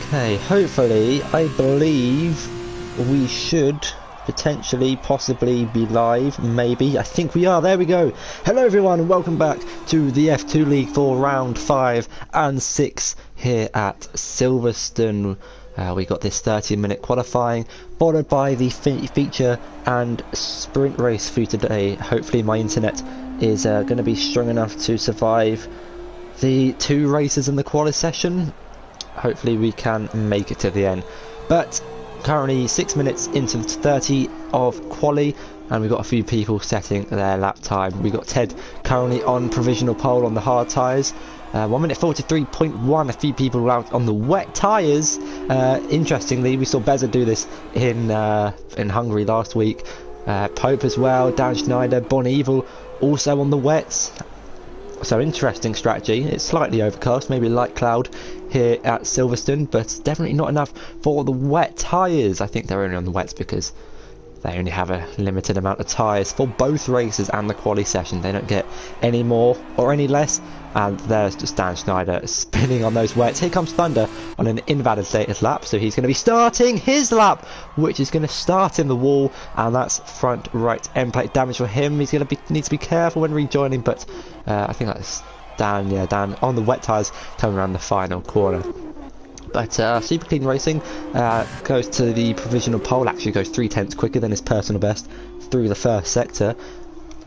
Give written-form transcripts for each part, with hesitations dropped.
Okay, hopefully, I believe we should potentially, possibly be live, maybe. I think we are, there we go. Hello everyone and welcome back to the F2 League for round 5 and 6 here at Silverstone. We got this 30-minute qualifying, followed by the feature and sprint race for today. Hopefully my internet is going to be strong enough to survive the 2 races in the quali session. Hopefully we can make it to the end. But currently 6 minutes into the 30 of quali, and we've got a few people setting their lap time. We've got Ted currently on provisional pole on the hard tyres. 1 minute 43.1, a few people out on the wet tyres. Interestingly, we saw Beza do this in Hungary last week. Pope as well, Dan Schneider, Bon Evil also on the wets. So interesting strategy. It's slightly overcast, maybe light cloud here at Silverstone, but definitely not enough for the wet tyres. I think they're only on the wets because they only have a limited amount of tyres for both races and the quali session. They don't get any more or any less. And there's just Dan Schneider spinning on those wets. Here comes Thunder on an invalidated lap, so he's going to be starting his lap, which is going to start in the wall, and that's front right end plate damage for him. He's going to need to be careful when rejoining, but I think that's Dan. Yeah, Dan on the wet tyres coming around the final corner. But Super Clean Racing goes to the provisional pole, actually goes 3/10 quicker than his personal best through the first sector.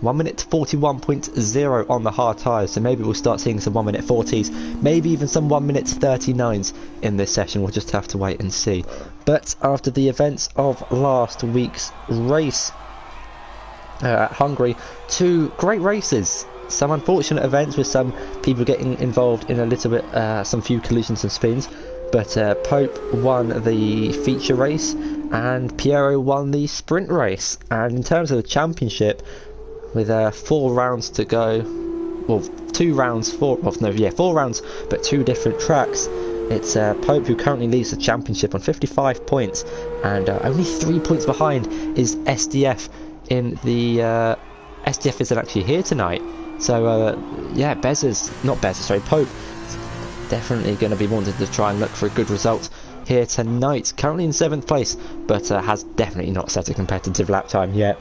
1 minute 41.0 on the hard tyres, so maybe we'll start seeing some 1 minute 40s, maybe even some 1 minute 39s in this session. We'll just have to wait and see. But after the events of last week's race at Hungary, 2 great races. Some unfortunate events with some people getting involved in a little bit, some few collisions and spins. But Pope won the feature race and Piero won the sprint race. And in terms of the championship, with 4 rounds to go, well, 2 rounds, 4 rounds, but 2 different tracks. It's Pope who currently leads the championship on 55 points, and only 3 points behind is SDF. SDF isn't actually here tonight, so yeah, Pope definitely going to be wanting to try and look for a good result here tonight. Currently in 7th place, but has definitely not set a competitive lap time yet.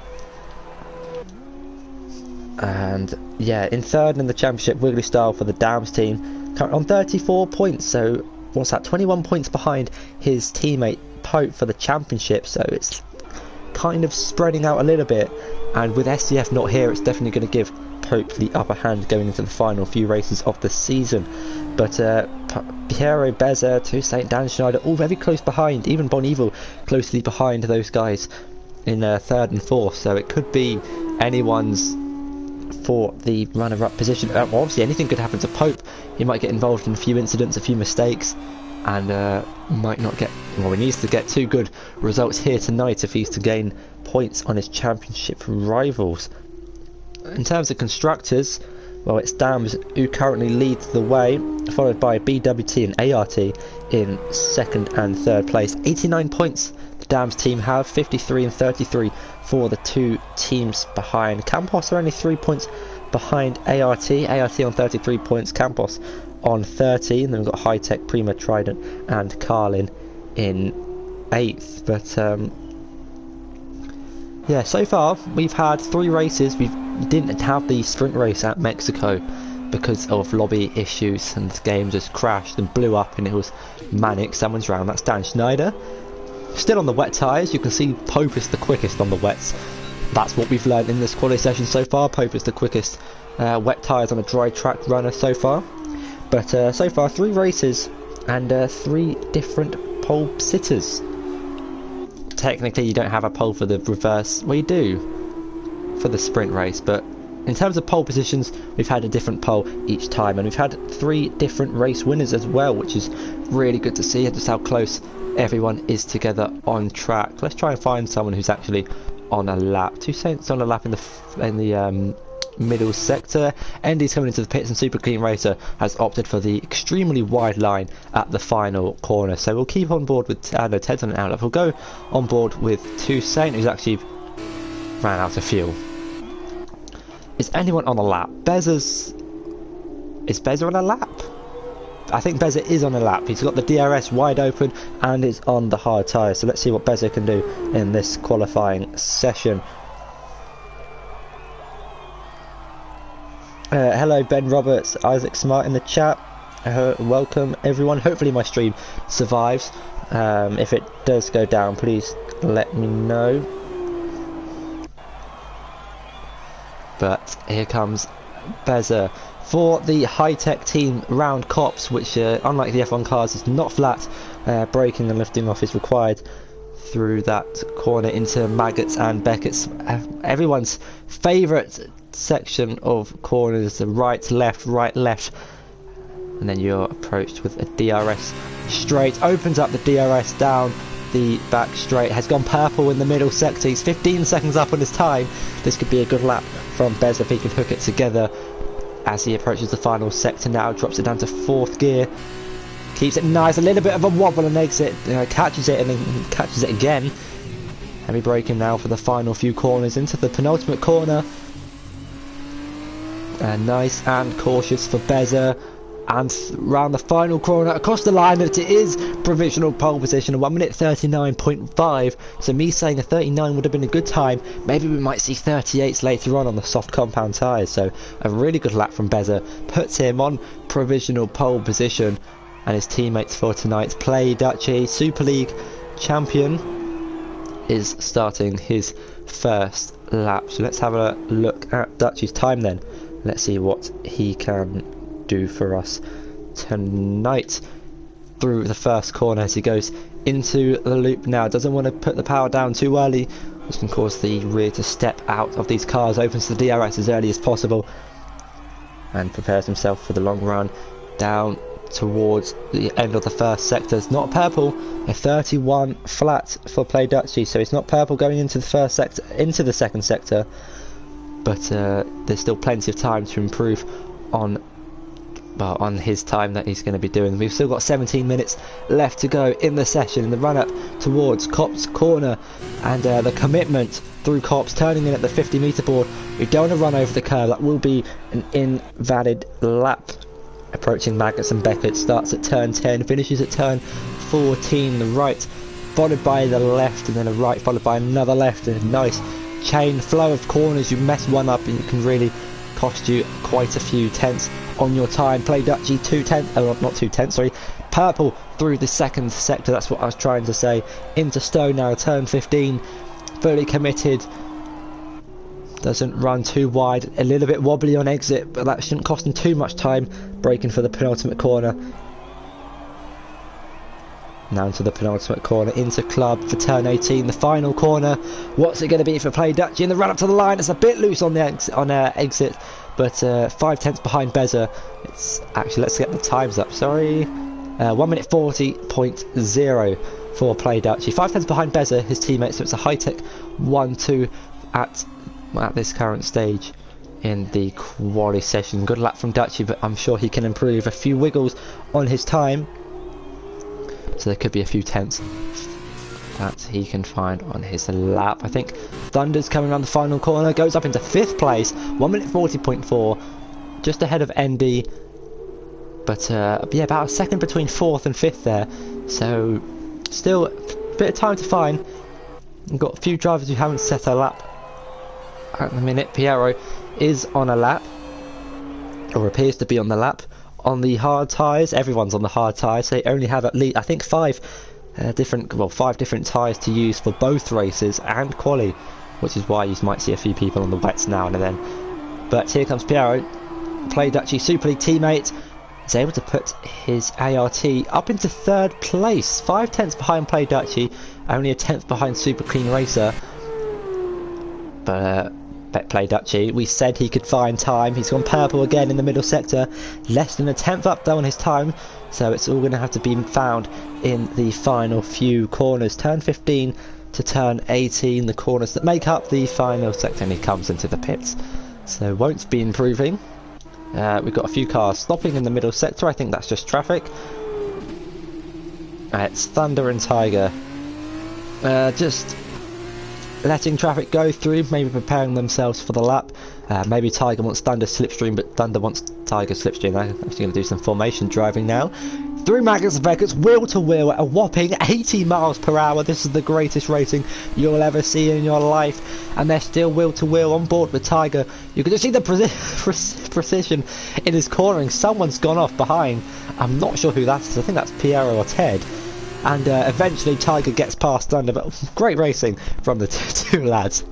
And yeah, in 3rd in the championship, Wiggly Style for the Dams team, currently on 34 points, so what's that, 21 points behind his teammate Pope for the championship, so it's kind of spreading out a little bit, and with SDF not here, it's definitely going to give Pope the upper hand going into the final few races of the season. But Piero, Beza, Toussaint, Dan Schneider, all very close behind, even Bon Evil closely behind those guys in 3rd and 4th, so it could be anyone's for the runner-up position. Obviously anything could happen to Pope. He might get involved in a few incidents, a few mistakes, and might not get, well, he needs to get 2 good results here tonight if he's to gain points on his championship rivals. In terms of constructors, well, it's Dams who currently leads the way, followed by BWT and ART in 2nd and 3rd place. 89 points the Dams team have, 53 and 33 for the 2 teams behind. Campos are only 3 points behind ART. ART on 33 points, Campos on 30, and then we've got High Tech, Prima, Trident and Carlin in 8th. But yeah, so far we've had 3 races. We didn't have the sprint race at Mexico because of lobby issues, and the game just crashed and blew up, and it was manic. Someone's round. That's Dan Schneider. Still on the wet tyres. You can see Pope is the quickest on the wets. That's what we've learned in this quality session so far. Pope is the quickest wet tyres on a dry track runner so far. But so far 3 races and 3 different pole sitters. Technically you don't have a pole for the reverse, well you do for the sprint race, but in terms of pole positions we've had a different pole each time, and we've had 3 different race winners as well, which is really good to see just how close everyone is together on track. Let's try and find someone who's actually on a lap. Toussaint's on a lap in the middle sector. Endy's coming into the pits, and Super Clean Racer has opted for the extremely wide line at the final corner. So we'll keep on board with Ted's on an outlap. We'll go on board with Toussaint, who's actually ran out of fuel. Is anyone on a lap? Is Beza on a lap? I think Beza is on a lap. He's got the DRS wide open and is on the hard tyre. So let's see what Beza can do in this qualifying session. Hello Ben Roberts, Isaac Smart in the chat. Welcome everyone. Hopefully my stream survives. If it does go down, please let me know. But here comes Beza for the high-tech team round Cops, which unlike the F1 cars is not flat. Braking and lifting off is required through that corner into Maggots and Beckett's, everyone's favourite section of corners, the right left, and then you're approached with a DRS straight. Opens up the DRS down the back straight, has gone purple in the middle sector. He's 15 seconds up on his time. This could be a good lap from Bez if he can hook it together as he approaches the final sector now. Drops it down to 4th gear, keeps it nice, a little bit of a wobble and exit, catches it and then catches it again. Heavy braking now for the final few corners into the penultimate corner. Nice and cautious for Beza, and round the final corner across the line. It is provisional pole position, a 1 minute 39.5. So me saying a 39 would have been a good time. Maybe we might see 38s later on the soft compound tyres. So a really good lap from Beza puts him on provisional pole position, and his teammates for tonight's Play Duchy Super League champion is starting his first lap. So let's have a look at Duchy's time then. Let's see what he can do for us tonight through the first corner as he goes into the loop now. Doesn't want to put the power down too early, which can cause the rear to step out of these cars. Opens the DRS as early as possible and prepares himself for the long run down towards the end of the first sector. It's not purple, a 31 flat for Play Duchy, so it's not purple going into the first sector, into the second sector. But there's still plenty of time to improve on his time that he's going to be doing. We've still got 17 minutes left to go in the session, in the run-up towards Cops Corner, and the commitment through Cops, turning in at the 50-metre board. We don't want to run over the curve. That will be an invalid lap. Approaching Maggots and Beckett, starts at turn 10, finishes at turn 14. The right followed by the left, and then a right followed by another left, and a nice chain flow of corners. You mess one up and it can really cost you quite a few tenths on your time. Play Duchy 2 tenths, not 2 tenths, sorry, purple through the second sector, that's what I was trying to say. Into Stowe now, turn 15, fully committed, doesn't run too wide, a little bit wobbly on exit, but that shouldn't cost him too much time. Braking for the penultimate corner. Now into the penultimate corner, into Club for turn 18, the final corner. What's it going to be for Play Duchy in the run up to the line? It's a bit loose on the exit, but 5 tenths behind Beza. It's actually, let's get the times up, sorry. 1 minute 40.0 for Play Duchy. 5 tenths behind Beza, his teammate, so it's a high-tech 1-2 at this current stage in the quali session. Good luck from Duchy, but I'm sure he can improve. A few wiggles on his time, so there could be a few tenths that he can find on his lap. I think Thunder's coming around the final corner, goes up into 5th place, 1 minute 40.4, just ahead of ND, but yeah, about a second between 4th and 5th there, so still a bit of time to find. We've got a few drivers who haven't set a lap at the minute. Piero is on a lap, or appears to be on the lap. On the hard tyres, everyone's on the hard tyres. They only have at least, I think, 5 different tyres to use for both races and quali, which is why you might see a few people on the wets now and then. But here comes Piero, Play Duchy Super League teammate. He's able to put his ART up into 3rd place, 5 tenths behind Play Duchy, only a 10th behind Super Clean Racer. But Play Duchy, we said he could find time. He's gone purple again in the middle sector, less than a 10th up though on his time, so it's all going to have to be found in the final few corners. Turn 15 to turn 18, the corners that make up the final sector, and he comes into the pits, so won't be improving. We've got a few cars stopping in the middle sector. I think that's just traffic. It's Thunder and Tiger, just letting traffic go through, maybe preparing themselves for the lap. Maybe Tiger wants Thunder slipstream, but Thunder wants Tiger slipstream. They're actually going to do some formation driving now. Through Magnus and Vegas, wheel to wheel, a whopping 80 miles per hour. This is the greatest racing you'll ever see in your life. And they're still wheel to wheel on board with Tiger. You can just see the precision in his cornering. Someone's gone off behind. I'm not sure who that is. I think that's Piero or Ted. And eventually Tiger gets past Thunder. But great racing from the two lads.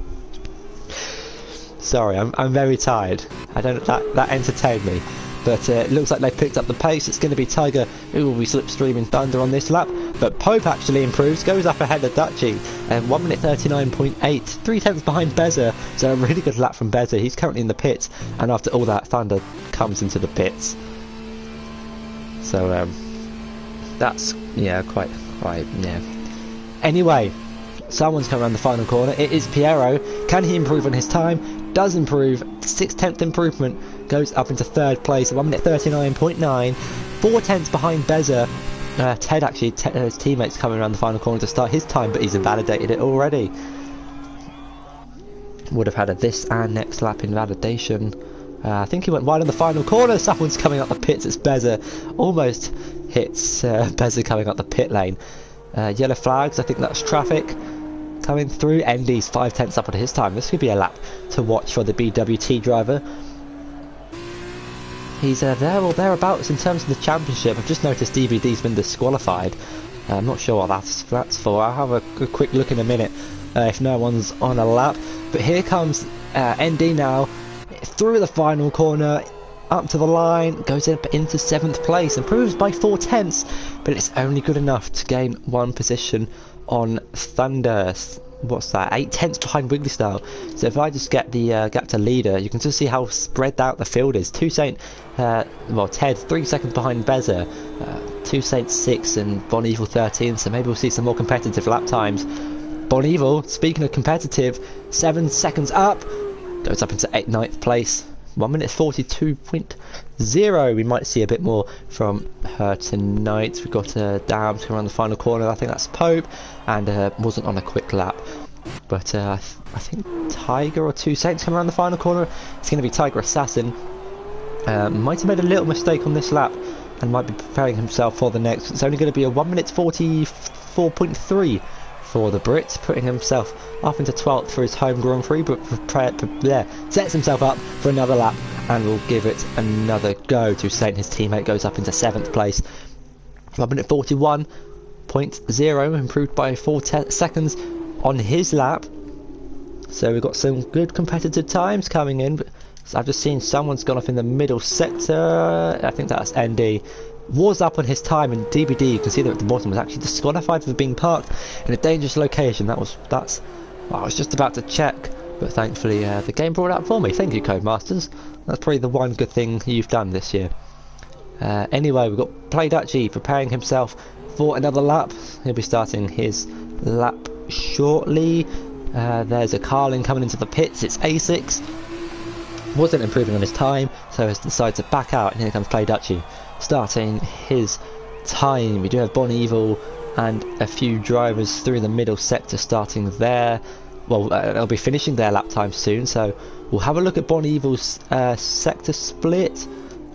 Sorry, I'm very tired. I don't. That entertained me. But it looks like they picked up the pace. It's going to be Tiger who will be slipstreaming Thunder on this lap. But Pope actually improves, goes up ahead of Dutchy. And 1 minute 39.8, 3 tenths behind Beza. So a really good lap from Beza. He's currently in the pits. And after all that, Thunder comes into the pits. So that's, yeah, quite, yeah. Anyway, someone's come around the final corner. It is Piero. Can he improve on his time? Does improve. 6/10th improvement. Goes up into 3rd place. 1 minute 39.9. 4 tenths behind Beza. Ted actually, his teammates coming around the final corner to start his time, but he's invalidated it already. Would have had a this and next lap invalidation. I think he went wide on the final corner. Someone's coming up the pits. It's Beza. Almost hits Beza coming up the pit lane. Yellow flags. I think that's traffic coming through. Endy's 5 tenths up on his time. This could be a lap to watch for the BWT driver. He's there or thereabouts in terms of the championship. I've just noticed DVD's been disqualified. I'm not sure what that's for. I'll have a quick look in a minute if no one's on a lap. But here comes ND now through the final corner, up to the line, goes up into 7th place, improves by 4 tenths, but it's only good enough to gain 1 position on Thunder. What's that? 8 tenths behind Wiggly Style. So if I just get the gap to leader, you can just see how spread out the field is. Ted 3 seconds behind Beza, Saint 6 and Bon Evil 13. So maybe we'll see some more competitive lap times. Bon Evil, speaking of competitive, 7 seconds up, goes up into 9th place. 1 minute 42.0. We might see a bit more from her tonight. We've got Dams around the final corner. I think that's Pope, and wasn't on a quick lap. But I think Tiger or 2 Saints come around the final corner. It's going to be Tiger Assassin. Might have made a little mistake on this lap and might be preparing himself for the next. It's only going to be a 1 minute 44.3 for the Brit, putting himself up into 12th for his home Grand Prix, but sets himself up for another lap and will give it another go. To Saint, his teammate, goes up into 7th place. 1 minute 41.0, improved by 4 seconds on his lap. So we've got some good competitive times coming in. So I've just seen someone's gone off in the middle sector. I think that's ND. Was up on his time, and DVD, you can see that at the bottom, was actually disqualified for being parked in a dangerous location. I was just about to check, but thankfully the game brought it up for me. Thank you, Codemasters. That's probably the one good thing you've done this year. Anyway, we've got Play Dutchy preparing himself for another lap. He'll be starting his lap shortly. There's a Carlin coming into the pits. It's A6. Wasn't improving on his time, so has decided to back out, and here comes Play Dutchy starting his time. We do have Bon Evil and a few drivers through the middle sector starting there. Well, they'll be finishing their lap time soon, so we'll have a look at Bon Evil's sector split.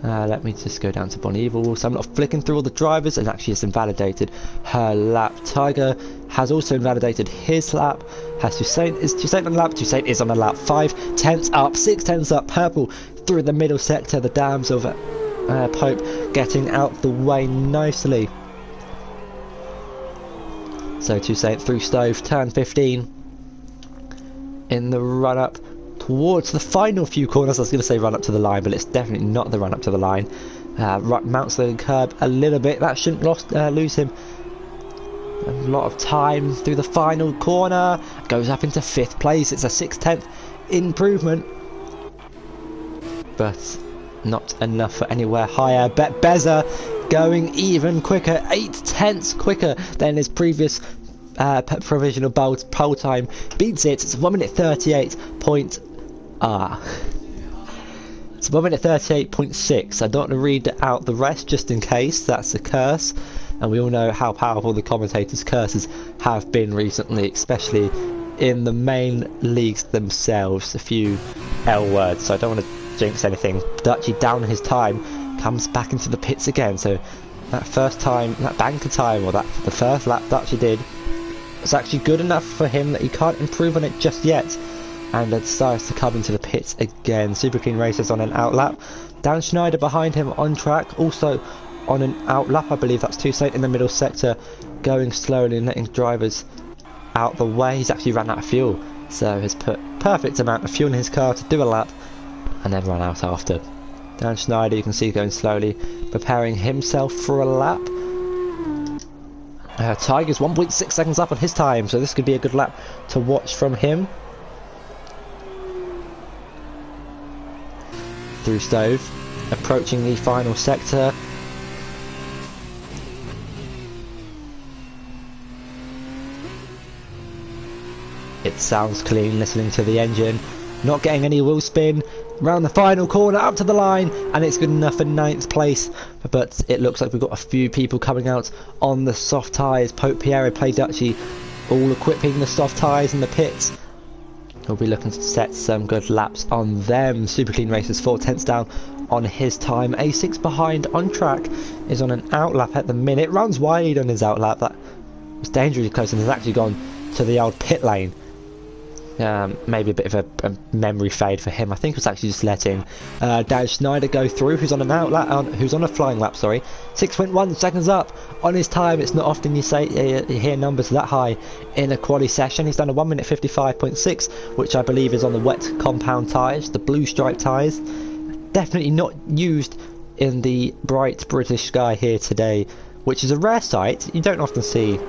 Let me just go down to Bon Evil. So I'm not flicking through all the drivers, and actually has invalidated her lap. Tiger has also invalidated his lap. Is Toussaint on the lap? Toussaint is on the lap. 5 tenths up, 6 tenths up. Purple through the middle sector. The dams of Pope getting out the way nicely. So Toussaint through Stove, turn 15 in the run up towards the final few corners. I was going to say run up to the line, but it's definitely not the run up to the line. Mounts the curb a little bit. That shouldn't lose him a lot of time through the final corner. Goes up into 5th place. It's a 6/10th improvement, but not enough for anywhere higher. Beza going even quicker, 8 tenths quicker than his previous provisional pole time. Beats it. It's 1 minute 38. It's 1 minute 38.6. I don't want to read out the rest just in case. That's a curse, and we all know how powerful the commentators' curses have been recently, especially in the main leagues themselves. A few L words, so I don't want to jinx anything. Dutchy down his time, comes back into the pits again. So that first time, that banker time, or the first lap Dutchy did, was actually good enough for him that he can't improve on it just yet. And decides to come into the pits again. Super Clean Racers on an outlap. Dan Schneider behind him on track, also on an outlap. I believe that's too late in the middle sector, going slowly and letting drivers out the way. He's actually ran out of fuel, so has put perfect amount of fuel in his car to do a lap and then run out after. Dan Schneider, you can see, going slowly, preparing himself for a lap. Tiger's 1.6 seconds up on his time, so this could be a good lap to watch from him. Through Stove, approaching the final sector. It sounds clean listening to the engine, not getting any wheel spin. Round the final corner, up to the line, and it's good enough for 9th place. But it looks like we've got a few people coming out on the soft tyres. Pope Pierre, Play Dutchy, all equipping the soft tyres in the pits. He'll be looking to set some good laps on them. Super Clean Racers 4/10 down on his time. A6 behind on track is on an outlap at the minute. Runs wide on his outlap. That was dangerously close and has actually gone to the old pit lane. Maybe a bit of a memory fade for him. I think it was actually just letting Dan Schneider go through, who's on an outlap, who's on a flying lap. Sorry, 6.1 seconds up on his time. It's not often you hear numbers that high in a quali session. He's done a 1 minute 55.6, which I believe is on the wet compound tyres, the blue stripe tyres. Definitely not used in the bright British sky here today, which is a rare sight. You don't often see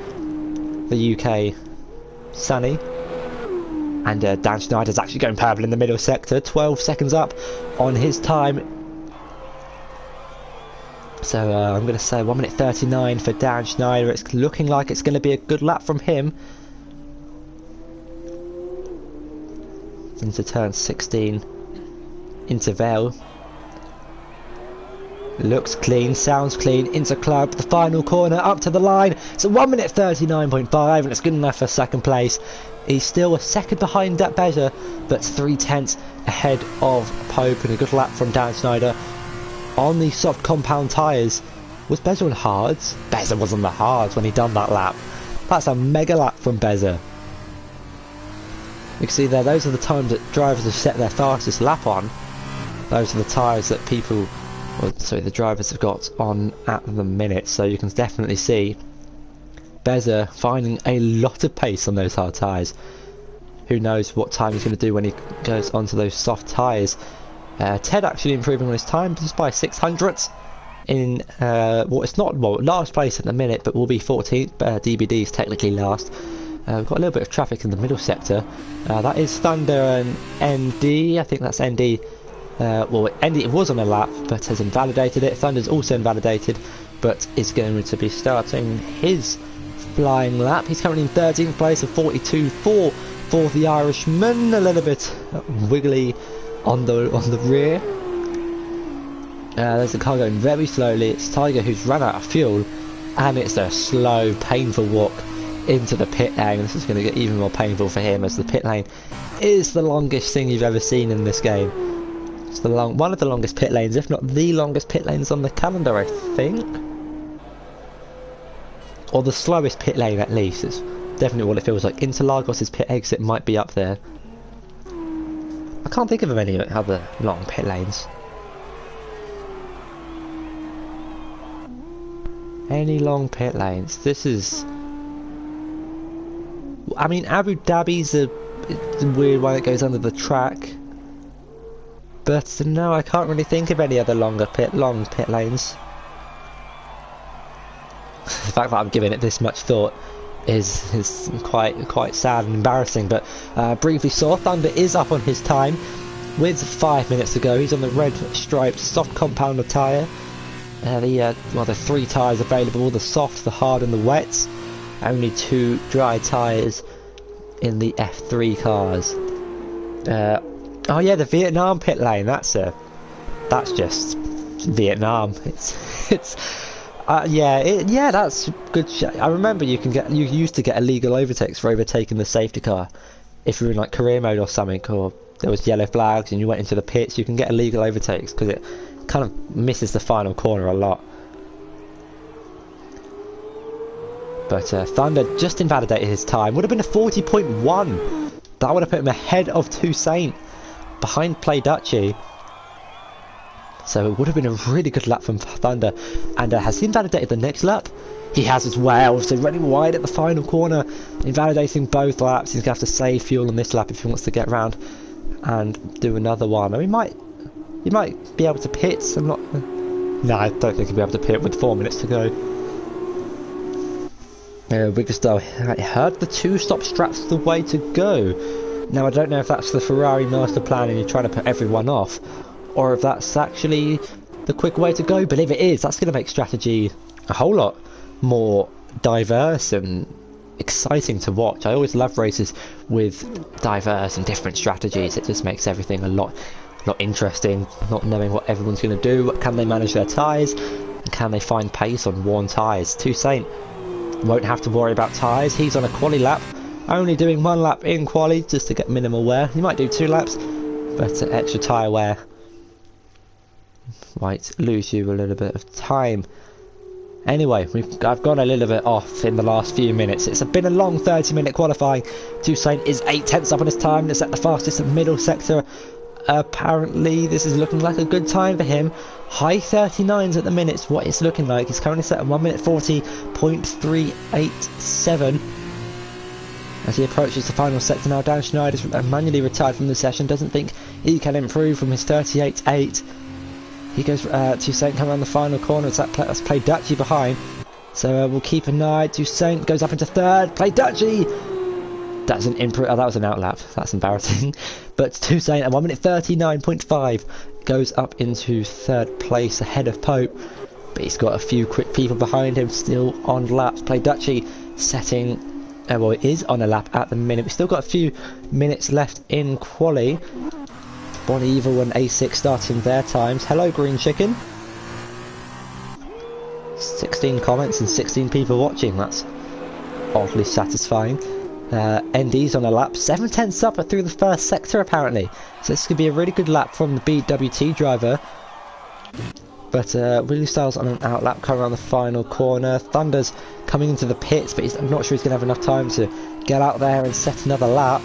the UK sunny. And Dan Schneider's actually going purple in the middle sector, 12 seconds up on his time. So I'm going to say 1 minute 39 for Dan Schneider. It's looking like it's going to be a good lap from him. Into turn 16, into Vale. Looks clean, sounds clean, into club, the final corner, up to the line. It's a 1 minute 39.5 and it's good enough for second place. He's still a second behind that Bezer, but 3/10 ahead of Pope, and a good lap from Dan Schneider on the soft compound tyres. Was Bezer on hards? Bezer was on the hards when he done that lap. That's a mega lap from Bezer. You can see there, those are the times that drivers have set their fastest lap on. Those are the tyres that people, the drivers have got on at the minute, so you can definitely see Bezer finding a lot of pace on those hard tyres. Who knows what time he's going to do when he goes onto those soft tyres. Ted actually improving on his time just by 600ths in it's not last place at the minute, but will be 14th. DBD's technically last. We've got a little bit of traffic in the middle sector. That is Thunder and ND. I think that's ND. ND was on a lap but has invalidated it. Thunder's also invalidated, but is going to be starting his flying lap. He's currently in 13th place of 42.4 for the Irishman. A little bit wiggly on the rear. There's a car going very slowly. It's Tiger who's run out of fuel, and it's a slow, painful walk into the pit lane. This is going to get even more painful for him, as the pit lane is the longest thing you've ever seen in this game. It's one of the longest pit lanes, if not the longest pit lanes on the calendar, I think. Or the slowest pit lane, at least. It's definitely what it feels like. Interlagos' pit exit might be up there. I can't think of any other long pit lanes. Any long pit lanes? This is... I mean, Abu Dhabi's a weird one that goes under the track. But no, I can't really think of any other long pit lanes. The fact that I'm giving it this much thought is quite sad and embarrassing. But briefly saw Thunder is up on his time with 5 minutes to go. He's on the red striped soft compounder tyre. The 3 tyres available: the soft, the hard, and the wet. Only 2 dry tyres in the F3 cars. Oh yeah, the Vietnam pit lane. That's just Vietnam. That's good. I remember you used to get illegal overtakes for overtaking the safety car if you're in like career mode or something, or there was yellow flags and you went into the pits, you can get illegal overtakes because it kind of misses the final corner a lot. But Thunder just invalidated his time. Would have been a 40.1. That would have put him ahead of Toussaint, behind Play Duchy. So it would have been a really good lap from Thunder. And has he invalidated the next lap? He has as well. So running wide at the final corner, invalidating both laps. He's going to have to save fuel on this lap if he wants to get round and do another one. I mean, he might be able to pit. I'm not. No, I don't think he'll be able to pit with 4 minutes to go. Wigglesdale, I heard the 2-stop strap's the way to go. Now I don't know if that's the Ferrari master plan and you're trying to put everyone off, or if that's actually the quick way to go. But if it is, that's going to make strategy a whole lot more diverse and exciting to watch. I always love races with diverse and different strategies. It just makes everything a lot interesting, not knowing what everyone's going to do. Can they manage their tyres? Can they find pace on worn tyres? Toussaint won't have to worry about tyres. He's on a quali lap, only doing 1 lap in quali just to get minimal wear. He might do 2 laps, but extra tyre wear might lose you a little bit of time. Anyway, I've gone a little bit off in the last few minutes. It's been a long 30-minute qualifying. Toussaint is 8/10 up on his time. It's at the fastest middle sector. Apparently this is looking like a good time for him. High 39s at the minute is what it's looking like. He's currently set at 1 minute 40.387 as he approaches the final sector now. Dan Schneider's manually retired from the session, doesn't think he can improve from his 38.8. He goes Toussaint coming around the final corner. That's Play Duchy behind, so we'll keep an eye. Toussaint goes up into 3rd. Play Duchy doesn't improve. Oh, that was an outlap. That's embarrassing. But Toussaint at 1 minute 39.5 goes up into 3rd place ahead of Pope. But he's got a few quick people behind him still on laps. Play Duchy setting. Well, it is on a lap at the minute. We've still got a few minutes left in quali. Bon Evil and A6 starting their times. Hello, Green Chicken. 16 comments and 16 people watching. That's oddly satisfying. ND's on a lap, 7/10 up through the first sector apparently. So this could be a really good lap from the BWT driver. But Willie Styles on an outlap coming around the final corner. Thunder's coming into the pits, but I'm not sure he's going to have enough time to get out there and set another lap.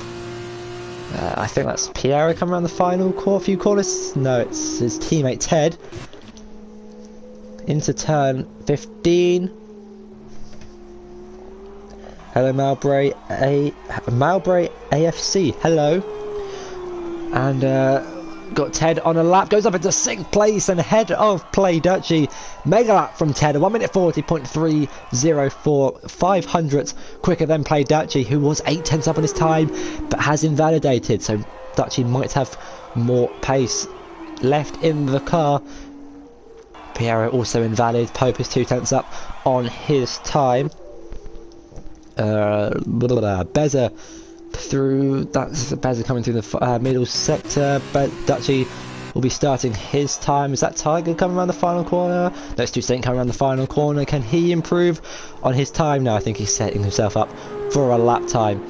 I think that's Piero coming around the final few corners. No, it's his teammate Ted. Into turn 15. Hello, Mowbray AFC. Hello. And got Ted on a lap. Goes up into 6th place and ahead of Play Duchy. Mega lap from Ted. 1 minute 40.304. 500ths quicker than Play Duchy, who was 8/10 up on his time, but has invalidated. So Duchy might have more pace left in the car. Piero also invalid. Pope is 2/10 up on his time. Beza through. That's Beza coming through the middle sector, but Duchy will be starting his time. Is that Tiger coming around the final corner? No, it's Toussaint coming around the final corner. Can he improve on his time? No, I think he's setting himself up for a lap time.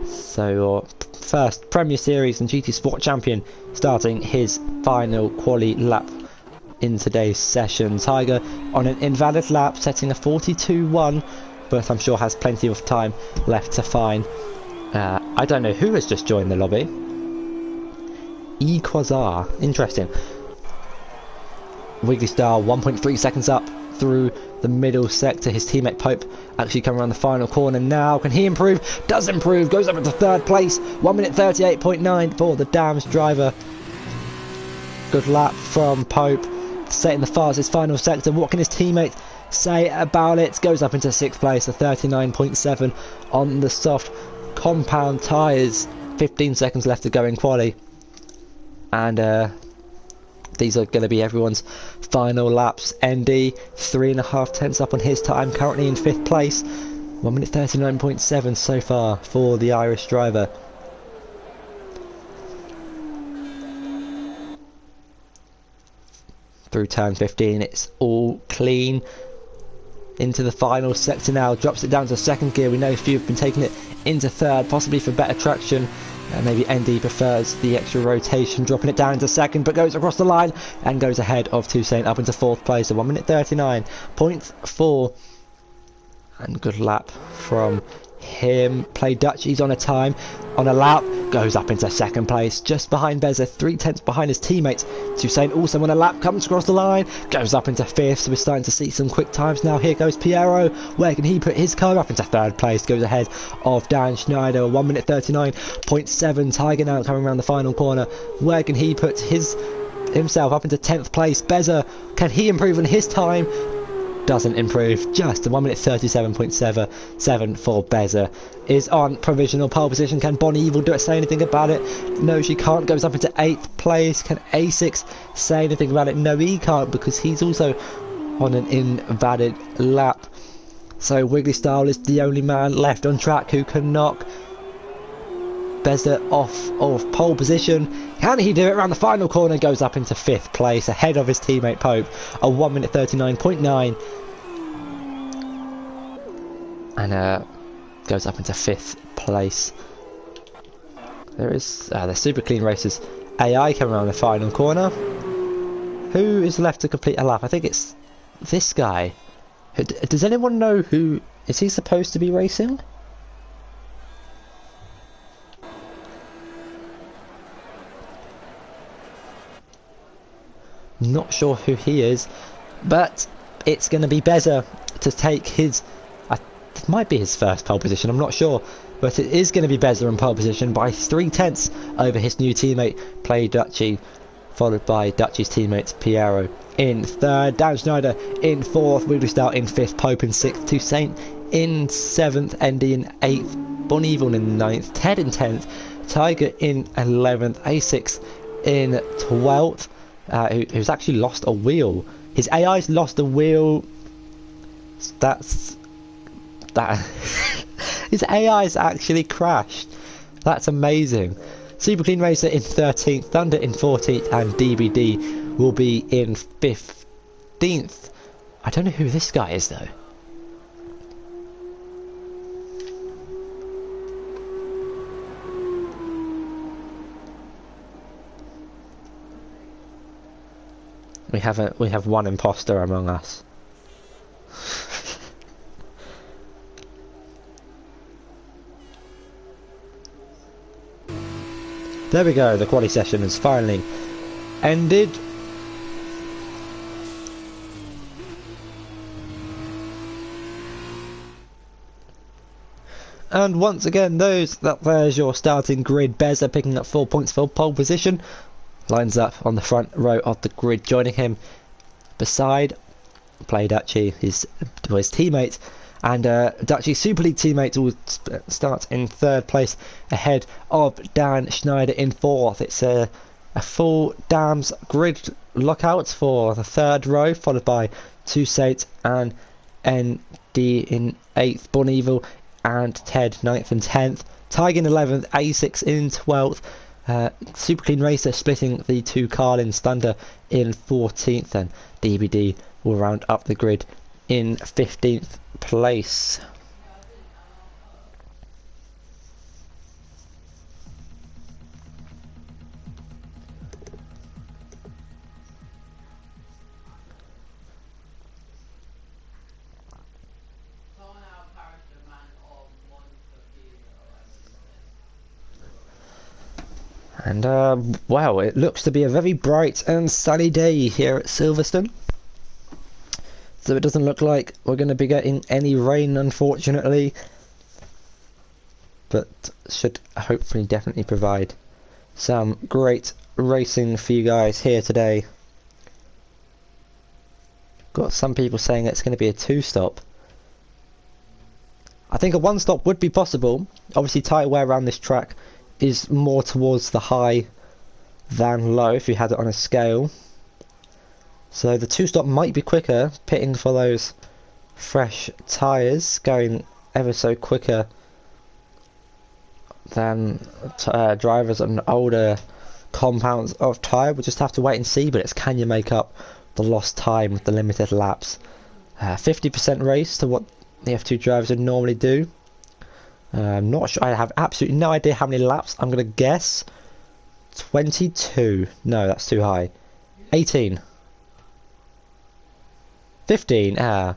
So first Premier Series and GT Sport champion starting his final quali lap in today's session. Tiger on an invalid lap, setting a 42.1. But I'm sure has plenty of time left to find. I don't know who has just joined the lobby. Quasar. Interesting. Wiggly Star 1.3 seconds up through the middle sector. His teammate Pope actually coming around the final corner now. Can he improve? Does improve. Goes up into 3rd place. 1 minute 38.9 for the Dams driver. Good lap from Pope. Setting the fastest final sector. What can his teammate say about it? Goes up into 6th place, a 39.7 on the soft compound tyres. 15 seconds left to go in quali, and these are going to be everyone's final laps. ND 3.5 up on his time, currently in 5th place. 1 minute 39.7 so far for the Irish driver. Through turn 15 it's all clean. into the final sector now, drops it down to second gear. We know a few have been taking it into third, possibly for better traction. Maybe ND prefers the extra rotation, dropping it down into second, but goes across the line and goes ahead of Toussaint up into fourth place at 1 minute 39.4. And good lap from him. Play Dutch, he's on a time, on a lap, goes up into second place, just behind Beza, 3/10 behind his teammates. Toussaint also on a lap, comes across the line, goes up into fifth, so we're starting to see some quick times now. Here goes Piero, where can he put his car? Up into third place, goes ahead of Dan Schneider, 1 minute 39.7. Tiger now coming around the final corner, where can he put himself? Up into 10th place. Beza, can he improve on his time? Doesn't improve, just a 1 minute 37.7 for Beza. Is on provisional pole position. Can Bonnie Evil do it? Say anything about it? No, she can't. Goes up into 8th place. Can A6 say anything about it? No, he can't, because he's also on an invalid lap. So Wiggly Style is the only man left on track who can knock Beza off of pole position. Can he do it around the final corner? Goes up into 5th place, ahead of his teammate Pope, a 1 minute 39.9. And goes up into 5th place. There is the Super Clean Racers AI coming around the final corner. Who is left to complete a lap? I think it's this guy. Does anyone know who is he supposed to be racing? Not sure who he is, but it's going to be Beza to take his, it might be his first pole position, I'm not sure, but it is going to be Beza in pole position by 3/10 over his new teammate Play Dutchy, followed by Dutchy's teammates Piero in third, Dan Schneider in fourth, Wiggly Stout in fifth, Pope in sixth, Toussaint in 7th, ND in 8th, Bonnie Evil in 9th, Ted in 10th, Tiger in 11th, A6 in 12th. Who's actually lost a wheel. His AI's lost a wheel. That his AI's actually crashed. That's amazing. Super Clean Racer in 13th, Thunder in 14th, and DBD will be in 15th. I don't know who this guy is though. We have one imposter among us. There we go, the quali session has finally ended. And once again, there's your starting grid. Beza picking up 4 points for pole position. Lines up on the front row of the grid, joining him beside Play Dutchy, his teammate, and Dutchy's Super League teammate will start in third place ahead of Dan Schneider in fourth. It's a full Dams grid lockout for the third row, followed by Toussaint and ND in 8th, Bon Evil and Ted 9th and 10th, Tiger in 11th, A6 in 12th, Super Clean Racer splitting the two Carlins, Thunder in 14th, and DBD will round up the grid in 15th place. And wow, it looks to be a very bright and sunny day here at Silverstone. So it doesn't look like we're going to be getting any rain, unfortunately. But should hopefully definitely provide some great racing for you guys here today. Got some people saying it's going to be a 2-stop. I think a 1-stop would be possible. Obviously, tyre wear around this track is more towards the high than low if you had it on a scale. So the 2-stop might be quicker, pitting for those fresh tyres, going ever so quicker than drivers on older compounds of tyre. We'll just have to wait and see, but it's can you make up the lost time with the limited laps 50% race to what the F2 drivers would normally do. I'm not sure. I have absolutely no idea how many laps. I'm going to guess 22. No, that's too high. 18. 15. I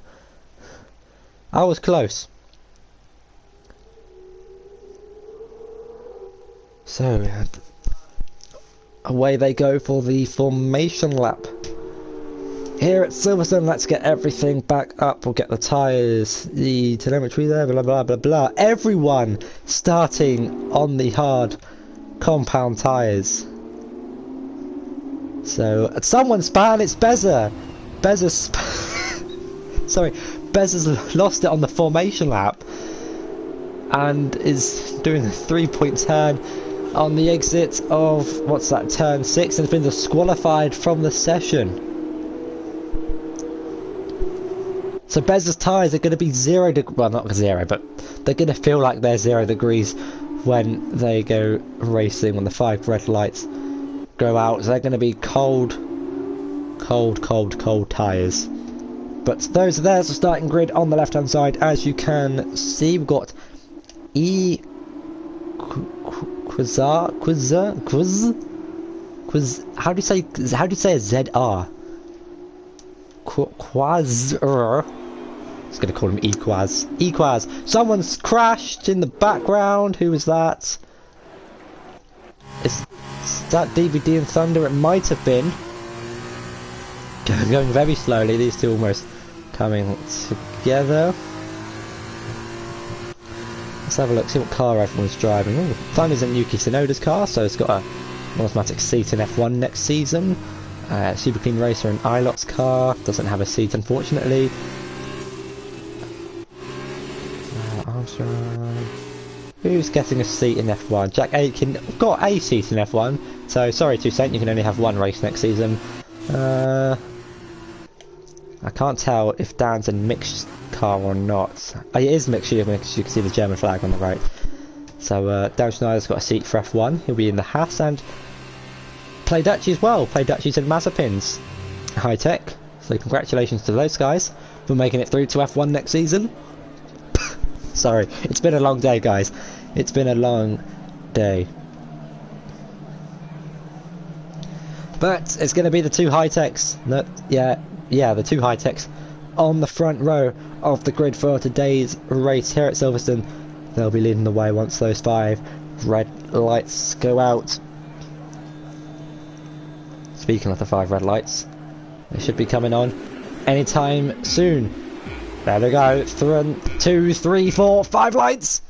was close. So, away they go for the formation lap. Here at Silverstone, let's get everything back up. We'll get the tyres, the telemetry there, blah, blah, blah, blah. Everyone starting on the hard compound tyres. So, someone's banned, it's Beza. Sorry, Beza's lost it on the formation lap. And is doing a 3-point turn on the exit of, what's that, turn 6, and has been disqualified from the session. So Bez's tyres are going to be 0 degrees, well not 0, but they're going to feel like they're 0 degrees when they go racing, when the 5 red lights go out. So they're going to be cold tyres. But those are there's the starting grid on the left hand side. As you can see, we've got how do you say a ZR? Quaz. I was going to call him Equaz. Someone's crashed in the background. Who was that? Is that DVD and Thunder? It might have been. Going very slowly. These two almost coming together. Let's have a look, see what car everyone's driving. Ooh, Thunder's in Yuki Tsunoda's car, so it's got an automatic seat in F1 next season. Super Clean Racer in Ilot's car, doesn't have a seat unfortunately. Armstrong. Who's getting a seat in F1? Jack Aitken got a seat in F1, so sorry Toussaint, you can only have one race next season. I can't tell if Dan's in mixed car or not. It is mixed, you can see the German flag on the right. So Dan Schneider's got a seat for F1, he'll be in the Haas, and Playduchy as well. Playduchy's in Mazepin's high tech, so congratulations to those guys for making it through to F1 next season. Sorry, it's been a long day guys, it's been a long day. But it's going to be the two high techs. No, yeah, the two high techs on the front row of the grid for today's race here at Silverstone. They'll be leading the way once those 5 red lights go out. Speaking of the 5 red lights, they should be coming on anytime soon. There we go. 2, 3, 4, 5 lights,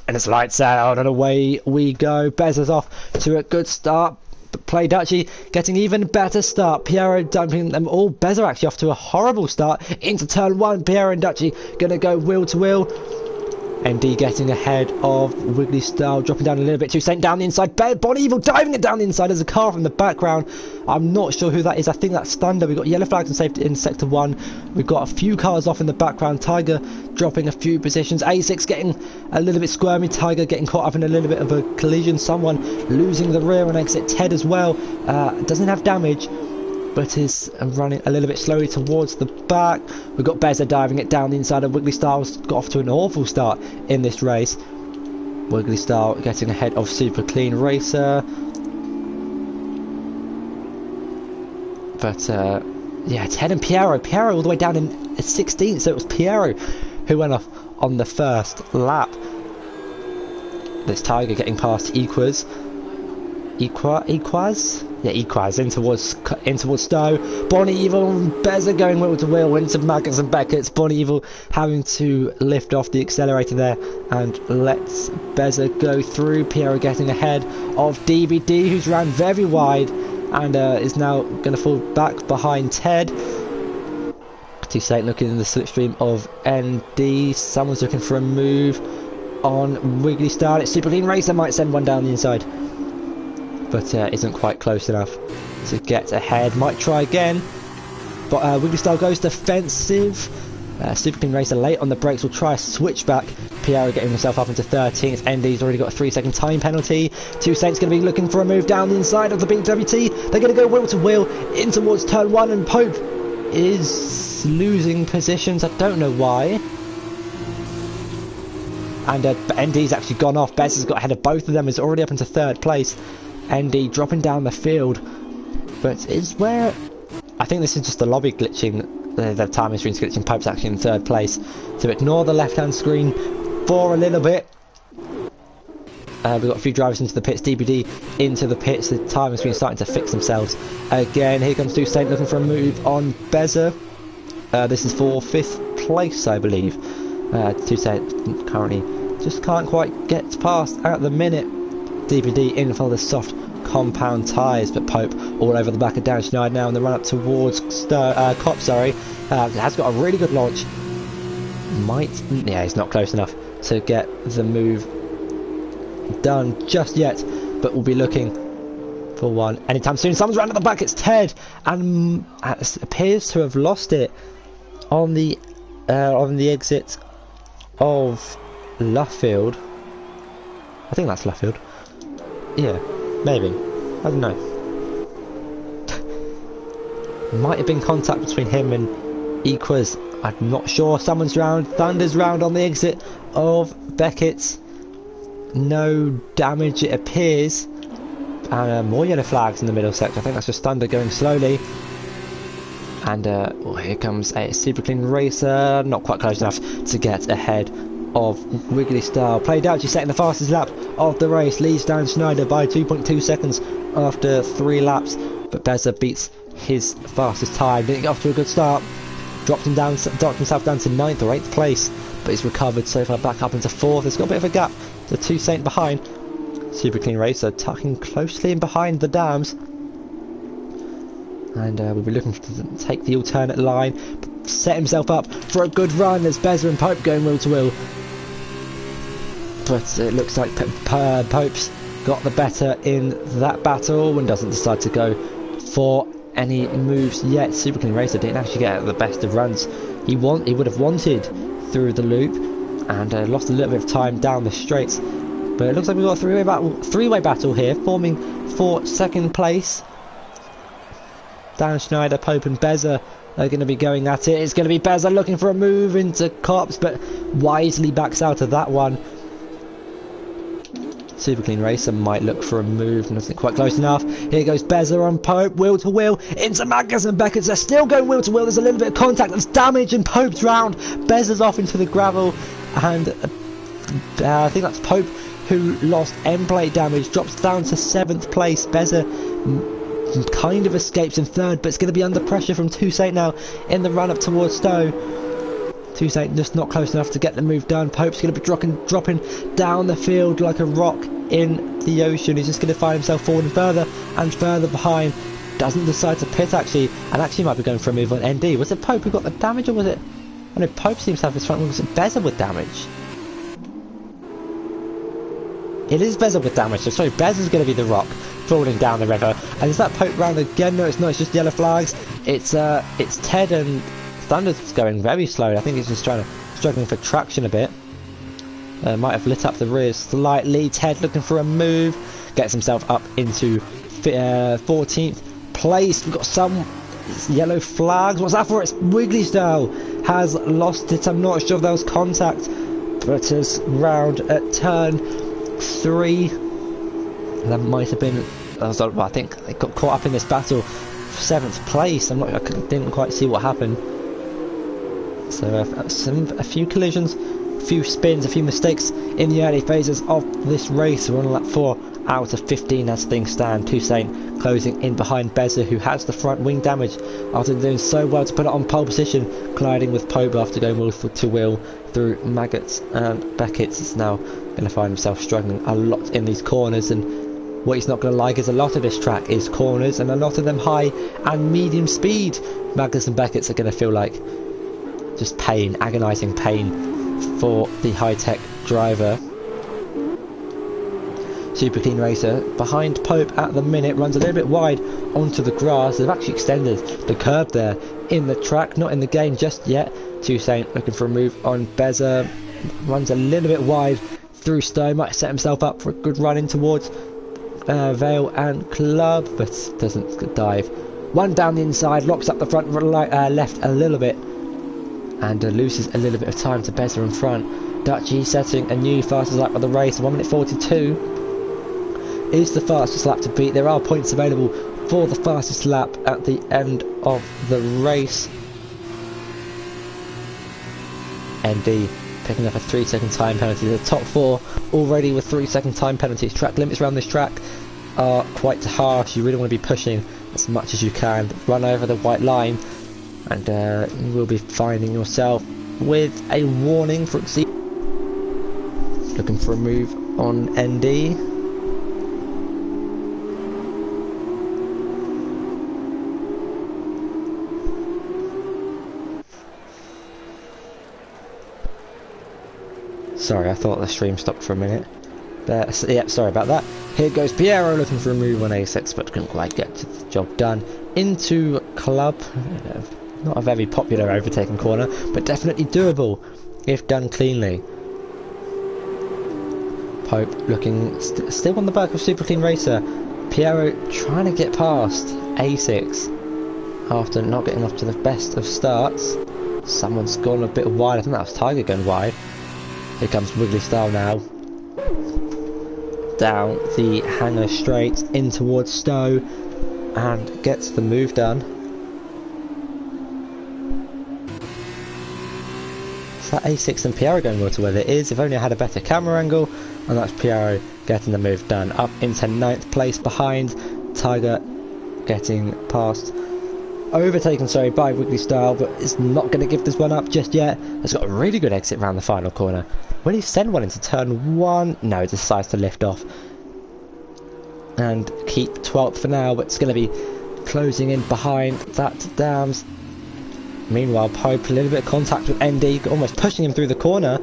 and it's lights out, and away we go. Beza's off to a good start. But Playduchy getting even better start. Piero dumping them all. Beza actually off to a horrible start into turn 1. Piero and Duchy gonna go wheel to wheel. ND getting ahead of Wiggly Style, dropping down a little bit. Toussaint down the inside. Bonnie Evil diving it down the inside. There's a car from the background. I'm not sure who that is. I think that's Thunder. We've got yellow flags and safety in sector 1. We've got a few cars off in the background. Tiger dropping a few positions. A6 getting a little bit squirmy. Tiger getting caught up in a little bit of a collision. Someone losing the rear on exit. Ted as well. Doesn't have damage, but is running a little bit slowly towards the back. We've got Beza diving it down the inside of Wiggly Styles. Got off to an awful start in this race. Wiggly Style getting ahead of Super Clean Racer. But yeah, Ted and Piero all the way down in 16th, so it was Piero who went off on the first lap. This Tiger getting past Equaz. Yeah, Equaz in towards Stowe. Bonnie Evil and Beza going wheel to wheel into Maggotts and Beckett's. Bonnie Evil having to lift off the accelerator there and lets Beza go through. Piero getting ahead of DVD, who's ran very wide and is now going to fall back behind Ted. Toussaint looking in the slipstream of ND. Someone's looking for a move on Wiggly Style. It's Super Clean Racer, might send one down the inside, but isn't quite close enough to get ahead. Might try again, but Wiggly Style goes defensive. Super Clean Racer late on the brakes, will try a switchback. Piero getting himself up into 13th. ND's already got a 3-second time penalty. Toussaint's going to be looking for a move down the inside of the BWT. They're going to go wheel to wheel in towards turn 1, and Pope is It's losing positions, I don't know why. And ND's actually gone off. Bez has got ahead of both of them, is already up into 3rd place. ND dropping down the field. But it's where... I think this is just the lobby glitching. The timing screen's glitching. Pope's actually in 3rd place. So ignore the left-hand screen for a little bit. We've got a few drivers into the pits. DBD into the pits. The timing screen's starting to fix themselves. Again, here comes Toussaint looking for a move on Beza. This is for 5th place, I believe. Toussaint currently just can't quite get past at the minute. DBD in for the soft compound tyres, but Pope all over the back of Dan Schneider now in the run up towards Cop. Has got a really good launch. He's not close enough to get the move done just yet, but we'll be looking for one anytime soon. Someone's round at the back. It's Ted, and appears to have lost it on the exit of Luffield. I think that's Luffield. Yeah, maybe. I don't know. Might have been contact between him and Equas. I'm not sure. Someone's round. Thunder's round on the exit of Beckett's. No damage, it appears. And more yellow flags in the middle sector. I think that's just Thunder going slowly. And here comes a super clean racer. Not quite close enough to get ahead of Wiggly Style. Played out, she's setting the fastest lap of the race. Leads Dan Schneider by 2.2 seconds after 3 laps. But Beza beats his fastest time. Didn't get off to a good start. Dropped himself down to 9th or 8th place. But he's recovered so far back up into 4th. There's got a bit of a gap. The Toussaint behind. Super clean racer tucking closely in behind the dams. And we'll be looking to take the alternate line. Set himself up for a good run. There's Beza and Pope going wheel to wheel. But it looks like Pope's got the better in that battle and doesn't decide to go for any moves yet. Super clean racer didn't actually get the best of runs he would have wanted through the loop, and lost a little bit of time down the straights. But it looks like we've got a three-way battle here, forming for 2nd place. Dan Schneider, Pope and Beza are going to be going at it. It's going to be Beza looking for a move into Cops, but wisely backs out of that one. Super clean racer might look for a move, nothing quite close enough. Here goes Beza on Pope, wheel to wheel into Magnus and Beckett. They're still going wheel to wheel. There's a little bit of contact. There's damage and Pope's round. Beza's off into the gravel, and I think that's Pope who lost end plate damage. Drops down to 7th place. Beza kind of escapes in 3rd, but it's going to be under pressure from Toussaint now in the run up towards Stowe. Toussaint just not close enough to get the move done. Pope's going to be dropping down the field like a rock in the ocean. He's just going to find himself falling further and further behind. Doesn't decide to pit actually, and actually might be going for a move on ND. Was it Pope who got the damage, or was it... I know Pope seems to have his front wing. Was it Beza with damage? It is Beza with damage, so sorry, Beza's going to be the rock falling down the river. And is that Pope round again? No, it's not, it's just yellow flags. It's Ted and Thunder's going very slow. I think he's just struggling for traction a bit. Might have lit up the rear slightly. Ted looking for a move. Gets himself up into 14th place. We've got some yellow flags. What's that for? It's Wiggly Style has lost it. I'm not sure if there was contact, but it's round at turn 3. That might have been... I think they got caught up in this battle. 7th place. I didn't quite see what happened. So a few collisions, a few spins, a few mistakes in the early phases of this race. We're on lap 4 out of 15 as things stand. Toussaint closing in behind Beza, who has the front wing damage after doing so well to put it on pole position, colliding with Pope after going wheel to wheel through Maggots and Beckett. Is now going to find himself struggling a lot in these corners, and what he's not going to like is a lot of this track is corners, and a lot of them high and medium speed. Maggots and Beckett's are going to feel like just pain, agonising pain for the high-tech driver. Super clean racer behind Pope at the minute, runs a little bit wide onto the grass. They've actually extended the curb there in the track, not in the game just yet. Toussaint looking for a move on Beza, runs a little bit wide through Stowe, might set himself up for a good run in towards Vale and Club, but doesn't dive One down the inside, locks up the front left a little bit, and loses a little bit of time to Beza in front. Dutchy setting a new fastest lap of the race. 1 minute 42 is the fastest lap to beat. There are points available for the fastest lap at the end of the race. ND picking up a 3-second time penalty. The top 4 already with 3-second time penalties. Track limits around this track are quite harsh. You really want to be pushing as much as you can. Run over the white line and you will be finding yourself with a warning for exceed. Looking for a move on ND. Sorry, I thought the stream stopped for a minute. Yep, sorry about that. Here goes Piero looking for a move on A6, but couldn't quite get the job done. Into Club. Not a very popular overtaking corner, but definitely doable if done cleanly. Pope looking still on the back of Super Clean Racer. Piero trying to get past A6 after not getting off to the best of starts. Someone's gone a bit wide. I think that was Tiger going wide. Here comes Wiggly Style now. Down the hanger straight in towards Stowe and gets the move done. Is that A6 and Piero going well to where it is? If only I had a better camera angle. And that's Piero getting the move done. Up into 9th place behind Tiger, getting past. Overtaken, sorry, by Wiggly Style, but it's not going to give this one up just yet. It's got a really good exit around the final corner. Will he send one into turn 1? No, he decides to lift off and keep 12th for now, but it's going to be closing in behind that Dams. Meanwhile, Pope, a little bit of contact with ND, almost pushing him through the corner,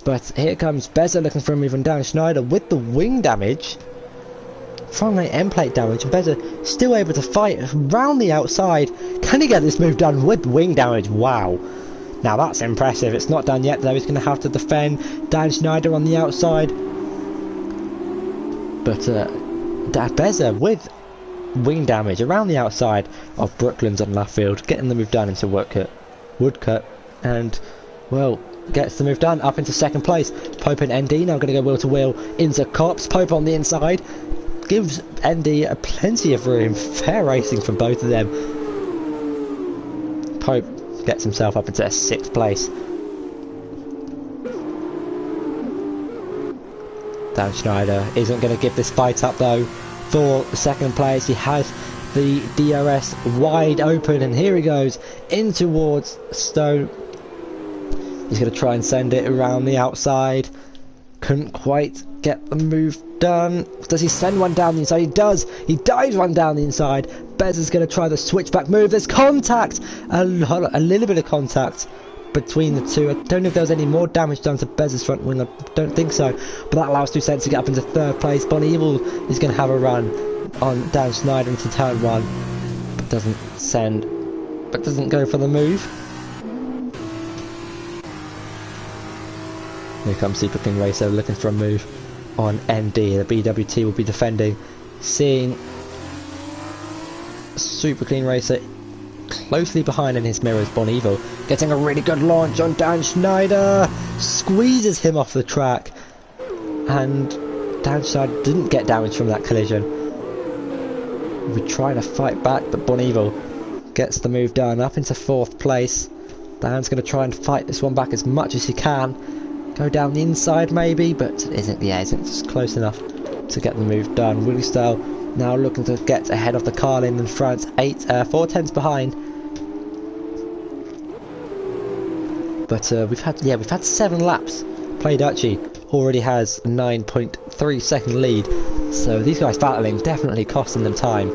but here comes Beza looking for a move on Dan Schneider with the wing damage. From the end plate damage, and Beza still able to fight around the outside. Can he get this move done with wing damage? Wow. Now that's impressive. It's not done yet though. He's going to have to defend Dan Schneider on the outside. But Beza with wing damage around the outside of Brooklands on left field, getting the move done into Woodcut, and well, gets the move done up into 2nd place. Pope and ND now going to go wheel to wheel into Cops. Pope on the inside gives ND plenty of room. Fair racing from both of them. Pope gets himself up into 6th place. Dan Schneider isn't going to give this fight up though for 2nd place. He has the DRS wide open, and here he goes in towards Stone. He's going to try and send it around the outside. Couldn't quite get the move done. Does he send one down the inside? He does. He dives one down the inside. Bez is going to try the switchback move. There's contact. A little bit of contact between the two. I don't know if there was any more damage done to Bez's front wing. I don't think so. But that allows 2 cents to get up into 3rd place. Bon Evil is going to have a run on Dan Schneider into turn 1. But doesn't go for the move. Here comes Super King Racer looking for a move on ND. The BWT will be defending. Seeing Super Clean Racer closely behind in his mirrors. Bon Evil getting a really good launch on Dan Schneider. Squeezes him off the track. And Dan Schneider didn't get damage from that collision. We're trying to fight back, but Bon Evil gets the move done up into 4th place. Dan's going to try and fight this one back as much as he can. Go down the inside maybe, but isn't just close enough to get the move done. Willie Style now looking to get ahead of the Carlin in front, 4 tenths behind. But we've had 7 laps. Play Dutchy already has a 9.3 second lead, so these guys battling definitely costing them time.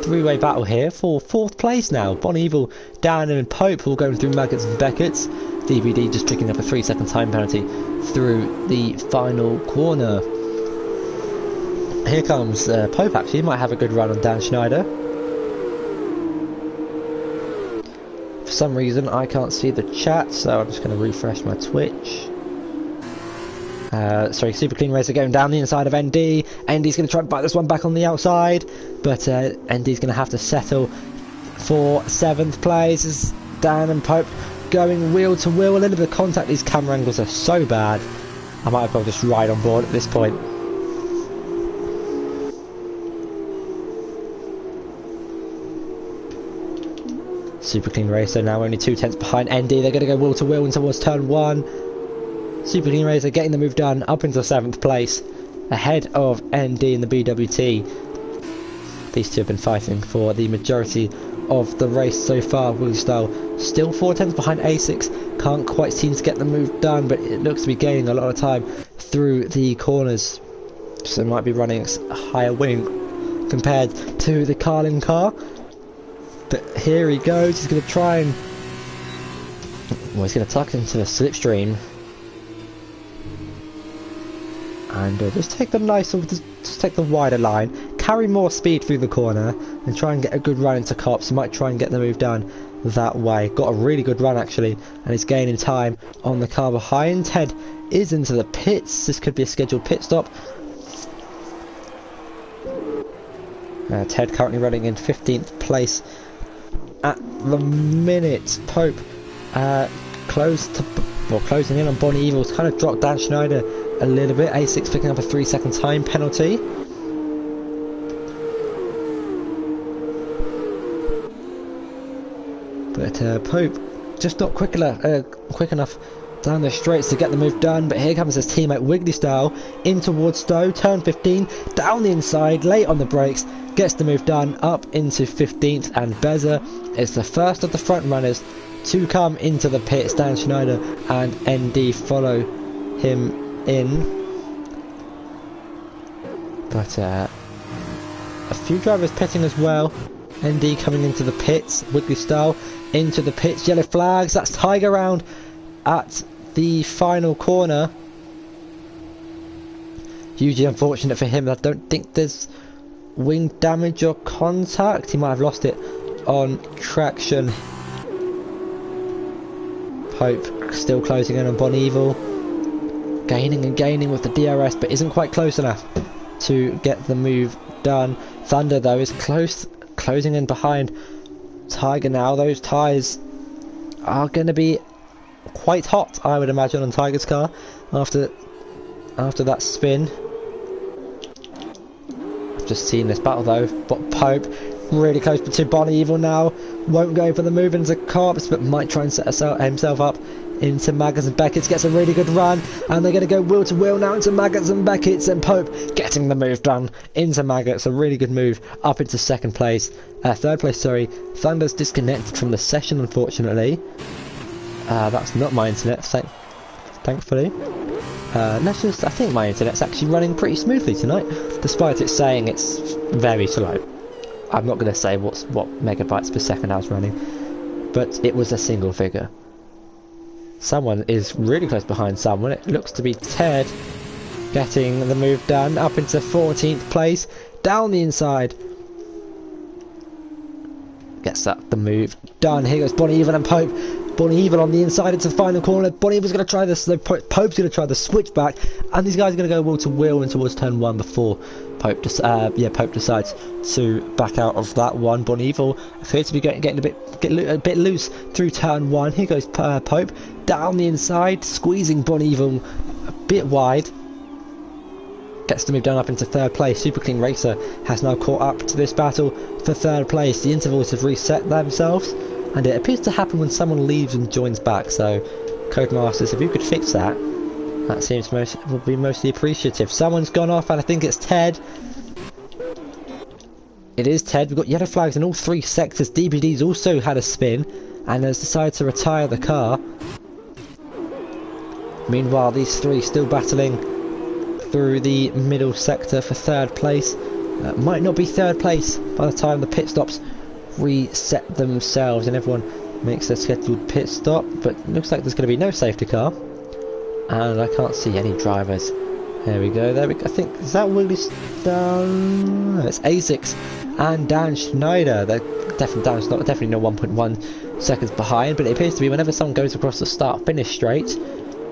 3-way battle here for 4th place now. Bon Evil, Dan and Pope all going through Maggots and Beckett's. DVD just picking up a 3-second time penalty through the final corner. Here comes Pope actually. He might have a good run on Dan Schneider. For some reason I can't see the chat, so I'm just going to refresh my Twitch. Sorry, Super Clean Racer going down the inside of ND. ND's going to try and bite this one back on the outside, but ND's going to have to settle for 7th place. As Dan and Pope going wheel to wheel. A little bit of contact. These camera angles are so bad. I might as well just ride on board at this point. Super Clean Racer now only 2 tenths behind ND. They're going to go wheel to wheel towards turn 1. Super Clean Racer getting the move done up into 7th place, ahead of ND in the BWT. These two have been fighting for the majority of the race so far. Willie Style still 4 tenths behind A6. Can't quite seem to get the move done, but it looks to be gaining a lot of time through the corners. So might be running a higher wing compared to the Carlin car. But here he goes. He's going to try and... well, he's going to tuck into the slipstream. And just take the just take the wider line. Carry more speed through the corner. And try and get a good run into Cops. He might try and get the move done that way. Got a really good run actually. And he's gaining time on the car behind. Ted is into the pits. This could be a scheduled pit stop. Ted currently running in 15th place at the minute. Pope closing in on Bonnie Evil's kind of dropped Dan Schneider a little bit. A6 picking up a 3-second time penalty. But Pope just not quick enough down the straights to get the move done. But here comes his teammate Wiggly Style in towards Stowe, turn 15, down the inside, late on the brakes, gets the move done up into 15th, and Beza is the first of the front runners to come into the pits. Dan Schneider and ND follow him in, but a few drivers pitting as well. ND coming into the pits, Wiggly Style into the pits, yellow flags. That's Tiger round at the final corner. Hugely unfortunate for him. I don't think there's wing damage or contact. He might have lost it on traction. Pope still closing in on Bon Evil, gaining and gaining with the DRS, but isn't quite close enough to get the move done. Thunder though is closing in behind Tiger now. Those tyres are going to be quite hot, I would imagine, on Tiger's car after that spin. I've just seen this battle though, but Pope really close to Bonnie Evil now. Won't go for the move into Cops, but might try and set himself up into Maggots and Beckett's. Gets a really good run, and they're going to go wheel to wheel now into Maggots and Beckett's, and Pope getting the move done into Maggots. A really good move up into third place, sorry. Thunder's disconnected from the session, unfortunately. That's not my internet, thankfully. I think my internet's actually running pretty smoothly tonight, despite it saying it's very slow. I'm not going to say what megabytes per second I was running, but it was a single figure. Someone is really close behind someone. It looks to be Ted getting the move done up into 14th place, down the inside. Gets the move done. Here goes Bonnie Evil and Pope. Bonnie Evil on the inside into the final corner. Bonnie Evil's going to try this. Pope's going to try the switchback, and these guys are going to go wheel to wheel in towards turn 1 before Pope decides to back out of that one. Bonnie Evil appears to be getting a bit loose through turn 1. Here goes Pope down the inside, squeezing Bonnie Evil a bit wide. Gets the move done up into 3rd place. Super Clean Racer has now caught up to this battle for 3rd place. The intervals have reset themselves, and it appears to happen when someone leaves and joins back. So, Codemasters, if you could fix that, that seems would be mostly appreciative. Someone's gone off, and I think it's Ted. It is Ted. We've got yellow flags in all 3 sectors. DBD's also had a spin and has decided to retire the car. Meanwhile, these 3 still battling through the middle sector for 3rd place. Might not be 3rd place by the time the pit stops reset themselves and everyone makes their scheduled pit stop, but looks like there's going to be no safety car, and I can't see any drivers. There we go. I think, is that Willie down? No, it's A6 and Dan Schneider. They're definitely no 1.1 seconds behind, but it appears to be whenever someone goes across the start finish straight,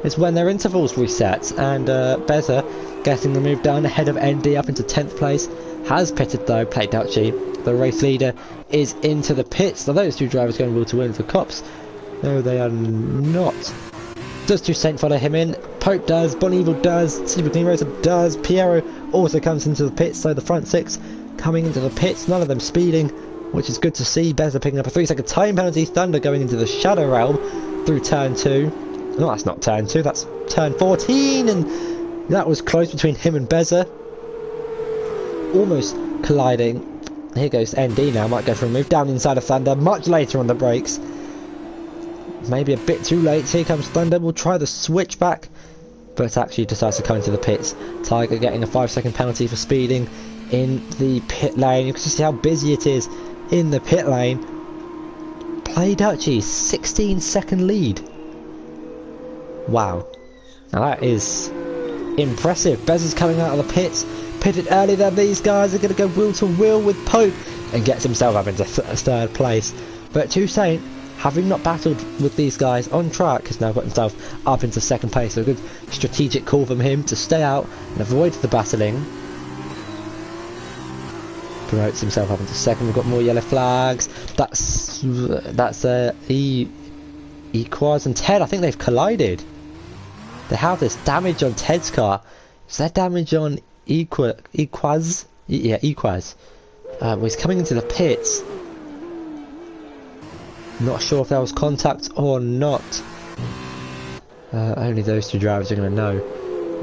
is when their intervals reset, and Beza getting the move down ahead of ND up into 10th place. Has pitted though, played Dutchy. The race leader is into the pits. Are those two drivers going to win for Cops? No, they are not. Does Toussaint follow him in? Pope does, Bon Evil does, Super Clean Racer does, Piero also comes into the pits, so the front six coming into the pits, none of them speeding, which is good to see. Beza picking up a 3-second time penalty, Thunder going into the Shadow Realm through turn 2. No, that's not turn 2, that's turn 14, and that was close between him and Beza. Almost colliding. Here goes ND now, might go for a move down inside of Thunder, much later on the brakes. Maybe a bit too late. Here comes Thunder, will try the switch back, but actually decides to come into the pits. Tiger getting a 5-second penalty for speeding in the pit lane. You can see how busy it is in the pit lane. Play Dutchy, 16-second lead. Wow. Now that is impressive. Beza's coming out of the pits, pitted earlier than these guys. Are going to go wheel to wheel with Pope and gets himself up into third place. But Toussaint, having not battled with these guys on track, has now got himself up into second place. So a good strategic call from him to stay out and avoid the battling. Promotes himself up into second. We've got more yellow flags. That's Equaz and Ted. I think they've collided. They have this damage on Ted's car. Is there damage on Equaz? Yeah, Equaz. He's coming into the pits. Not sure if there was contact or not. Only those two drivers are going to know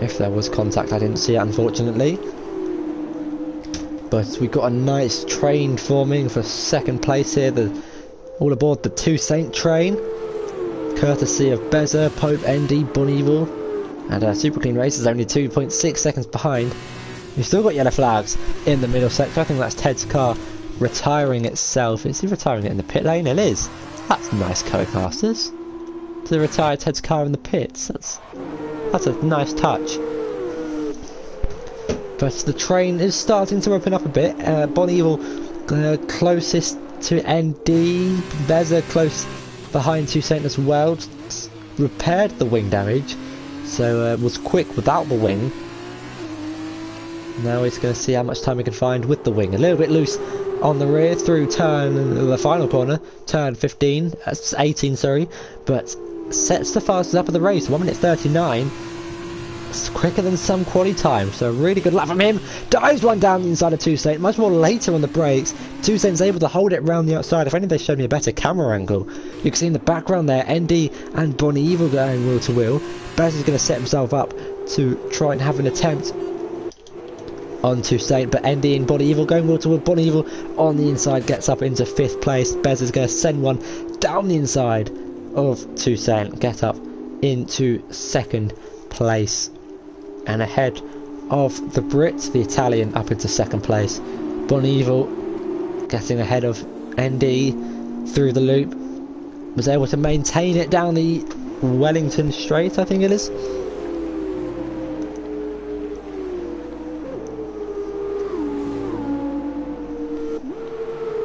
if there was contact. I didn't see it, unfortunately. But we've got a nice train forming for second place here. All aboard the Toussaint train, courtesy of Beza, Pope, ND, Bon Evil, and Super Clean Race is only 2.6 seconds behind. We've still got yellow flags in the middle sector. I think that's Ted's car retiring itself. Is he retiring it in the pit lane? It is. That's nice, co-casters. To retire Ted's car in the pits. That's a nice touch. But the train is starting to open up a bit. Bon Evil closest to ND. Beza close behind Toussaint as well. Repaired the wing damage, so was quick without the wing. Now he's going to see how much time he can find with the wing. A little bit loose on the rear through the final corner, turn 15, 18 sorry, but sets the fastest up of the race, 1 minute 39. It's quicker than some quali time, so a really good lap from him. Dives one down the inside of Toussaint, much more later on the brakes. Toussaint's able to hold it round the outside. If only they showed me a better camera angle. You can see in the background there, ND and Bon Evil going wheel to wheel. Beza's going to set himself up to try and have an attempt on Toussaint, but ND and Bon Evil going wheel to wheel. Bon Evil on the inside gets up into 5th place. Beza's going to send one down the inside of Toussaint, get up into 2nd place. And ahead of the Brit, the Italian, up into 2nd place. Bon Evil getting ahead of ND through the loop. Was able to maintain it down the Wellington Straight, I think it is.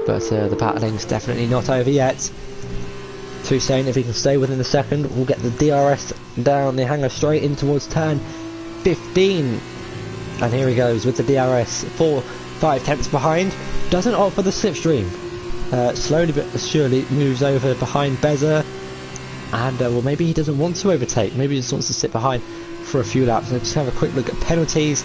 But the battling's definitely not over yet. Toussaint, if he can stay within the second, will get the DRS down the hanger straight in towards turn 15, and here he goes with the DRS 4-5 tenths behind. Doesn't opt for the slipstream. Slowly but surely moves over behind Beza, and well, maybe he doesn't want to overtake. Maybe he just wants to sit behind for a few laps. Let's have a quick look at penalties.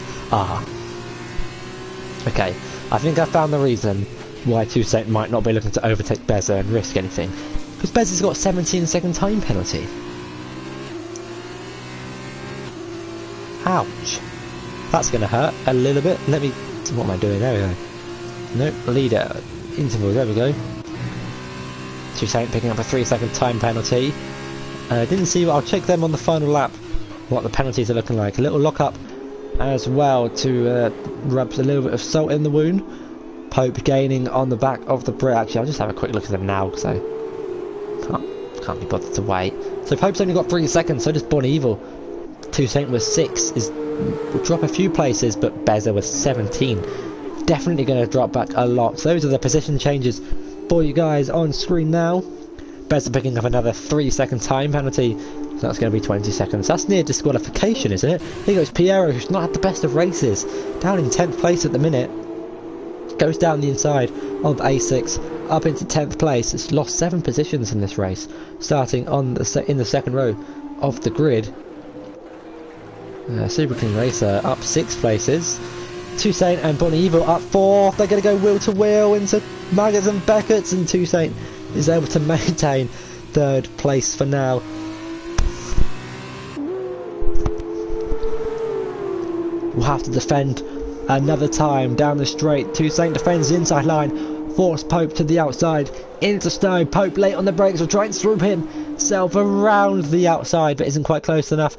Okay, I think I found the reason why Toussaint might not be looking to overtake Beza and risk anything, because Beza's got a 17-second time penalty. Ouch. That's going to hurt a little bit. What am I doing? There we go. Nope, leader. Interval, there we go. Toussaint picking up a 3-second time penalty. Didn't see, I'll check them on the final lap, what the penalties are looking like. A little lock-up as well to rub a little bit of salt in the wound. Pope gaining on the back of the Brit. Actually, I'll just have a quick look at them now, because I can't be bothered to wait. So Pope's only got 3 seconds, so does Bon Evil. Toussaint with 6 will drop a few places, but Beza with 17 definitely going to drop back a lot. So those are the position changes for you guys on screen now. Beza picking up another 3-second time penalty. That's going to be 20 seconds. That's near disqualification, isn't it? Here goes Piero, who's not had the best of races. Down in 10th place at the minute. Goes down the inside of A6 up into 10th place. It's lost 7 positions in this race, starting on in the second row of the grid. Super Clean Racer up 6 places. Toussaint and Bonnie Evil up 4th. They're going to go wheel to wheel into Maggers and Beckett's, and Toussaint is able to maintain 3rd place for now. We'll have to defend another time down the straight. Toussaint defends the inside line, force Pope to the outside, into Snow. Pope late on the brakes will try and swoop himself around the outside, but isn't quite close enough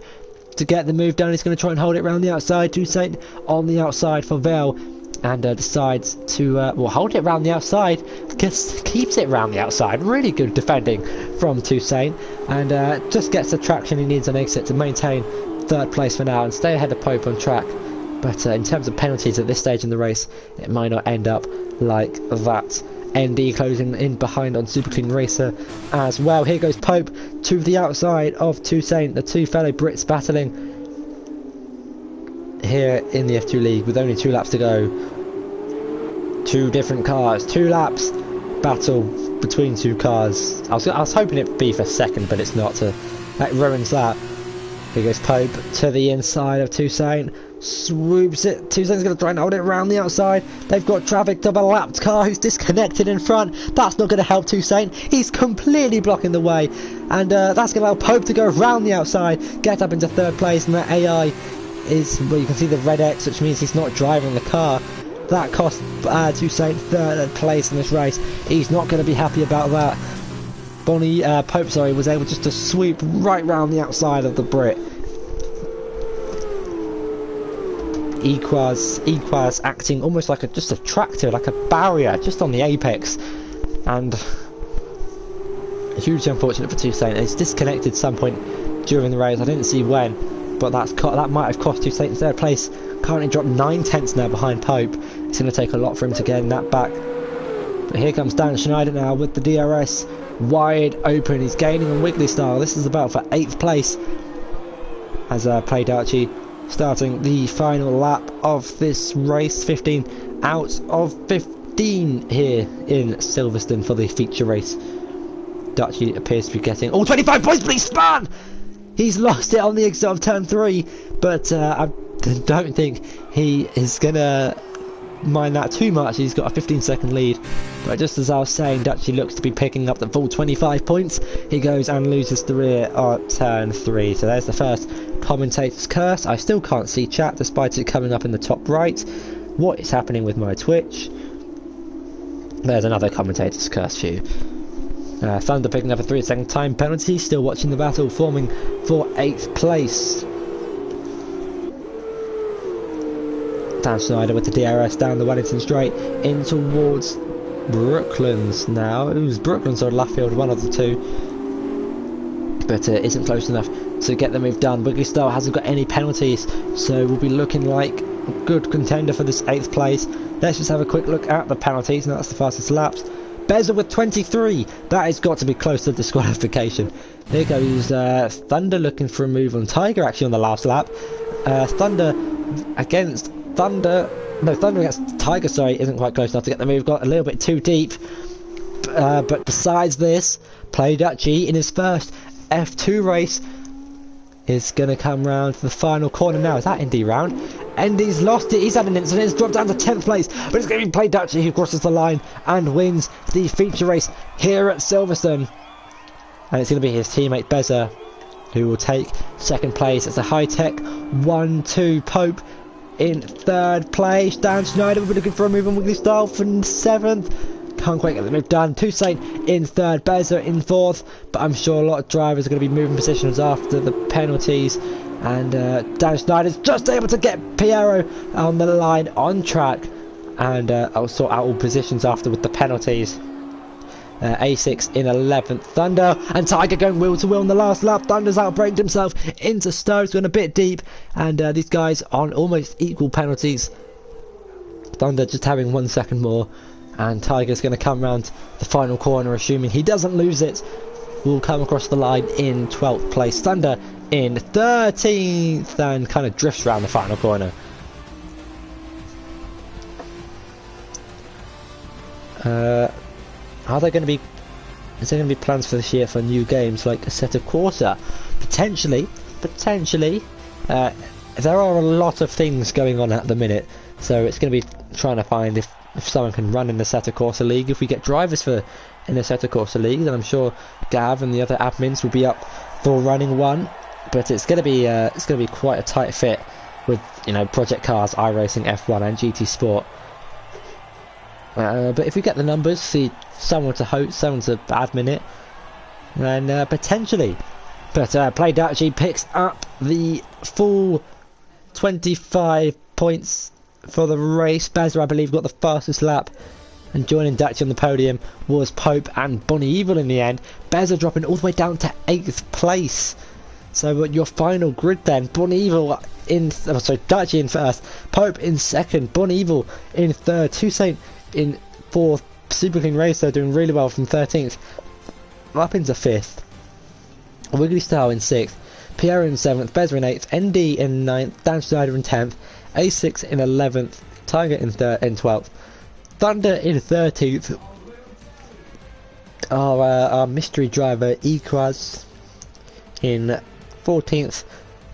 to get the move done. He's going to try and hold it around the outside. Toussaint on the outside for Vale, and decides to hold it around the outside. Just keeps it around the outside. Really good defending from Toussaint, and just gets the traction he needs on exit to maintain 3rd place for now and stay ahead of Pope on track. But in terms of penalties at this stage in the race, it might not end up like that. ND closing in behind on Super Clean Racer as well. Here goes Pope to the outside of Toussaint. The two fellow Brits battling here in the F2 League with only 2 laps to go. 2 different cars, 2 laps battle between 2 cars. I was hoping it'd be for second, but it's not. That ruins that. Here goes Pope to the inside of Toussaint. Swoops it. Toussaint's going to try and hold it around the outside. They've got traffic to the lapped car who's disconnected in front. That's not going to help Toussaint. He's completely blocking the way. And that's going to allow Pope to go around the outside, get up into 3rd place. And that AI is, well, you can see the red X, which means he's not driving the car. That cost Toussaint 3rd place in this race. He's not going to be happy about that. Pope was able just to sweep right round the outside of the Brit. Equaz acting almost like just a tractor, like a barrier, just on the apex, and hugely unfortunate for Toussaint. It's disconnected some point during the race. I didn't see when, but that might have cost Toussaint 3rd place. Currently dropped 9 tenths now behind Pope. It's going to take a lot for him to get that back. But here comes Dan Schneider now with the DRS wide open. He's gaining on Wiggly style. This is about for 8th place as Play Darchie starting the final lap of this race. 15 out of 15 here in Silverstone for the feature race. Darchie appears to be getting 25 points, but he's spun! He's lost it on the exit of turn 3, but I don't think he is gonna mind that too much. He's got a 15-second lead, but just as I was saying, Darchie looks to be picking up the full 25 points. He goes and loses the rear at turn 3. So there's the first commentator's curse. I still can't see chat despite it coming up in the top right. What is happening with my Twitch? There's another commentator's curse for you. Thunder picking up a 3-second time penalty. Still watching the battle, forming for 8th place. Dan Schneider with the DRS down the Wellington straight in towards Brooklands now. It was Brooklands or Luffield, one of the two, but isn't close enough to get the move done. Wiggly Star hasn't got any penalties, so we'll be looking like a good contender for this 8th place. Let's just have a quick look at the penalties. Now that's the fastest laps. Bezer with 23. That has got to be close to disqualification. Here goes Thunder looking for a move on Tiger actually on the last lap. Thunder against Tiger, sorry, isn't quite close enough to get the move. Got a little bit too deep. But besides this, Play Dutchie in his first F2 race is going to come round to the final corner now. Is that Indy round? Indy's lost it. He's had an incident. It's dropped down to 10th place. But it's going to be Play Dutchie who crosses the line and wins the feature race here at Silverstone. And it's going to be his teammate Bezer who will take 2nd place. It's a high-tech 1-2. Pope in 3rd place. Dan Schneider will be looking for a move on Wiggly Style for 7th. Can't quite get the move done. Toussaint in 3rd. Bezer in 4th. But I'm sure a lot of drivers are going to be moving positions after the penalties. And Dan Schneider's just able to get Piero on the line on track. And I'll sort out all positions after with the penalties. A6 in 11th. Thunder and Tiger going wheel to wheel on the last lap. Thunder's outbraked himself into Stowe's going a bit deep, and these guys on almost equal penalties. Thunder just having 1 second more, and Tiger's going to come round the final corner assuming he doesn't lose it. will come across the line in 12th place. Thunder in 13th and kind of drifts around the final corner. Are there going to be? Is there going to be plans for this year for new games like Assetto Corsa? Potentially. There are a lot of things going on at the minute, so it's going to be trying to find if someone can run in the Assetto Corsa League. If we get drivers for in the Assetto Corsa League, then I'm sure Gav and the other admins will be up for running one. But it's going to be quite a tight fit with, you know, Project Cars, iRacing, F1, and GT Sport. But if we get the numbers, see someone to host, someone to admin it, then potentially. But Playdachi picks up the full 25 points for the race. Bezra, I believe, got the fastest lap. And joining Dachi on the podium was Pope and Bonnie Evil in the end. Bezra dropping all the way down to 8th place. So your final grid then, Bonnie Evil in, Dachi in first, Pope in second, Bonnie Evil in third, Toussaint in fourth, Super Clean Racer doing really well from 13th, up into 5th, Wiggly Style in 6th, Pierre in 7th, Bezra in 8th, ND in 9th, Dan Schneider in 10th, A6 in 11th, Tiger in 12th, Thunder in 13th, our mystery driver Equaz in 14th,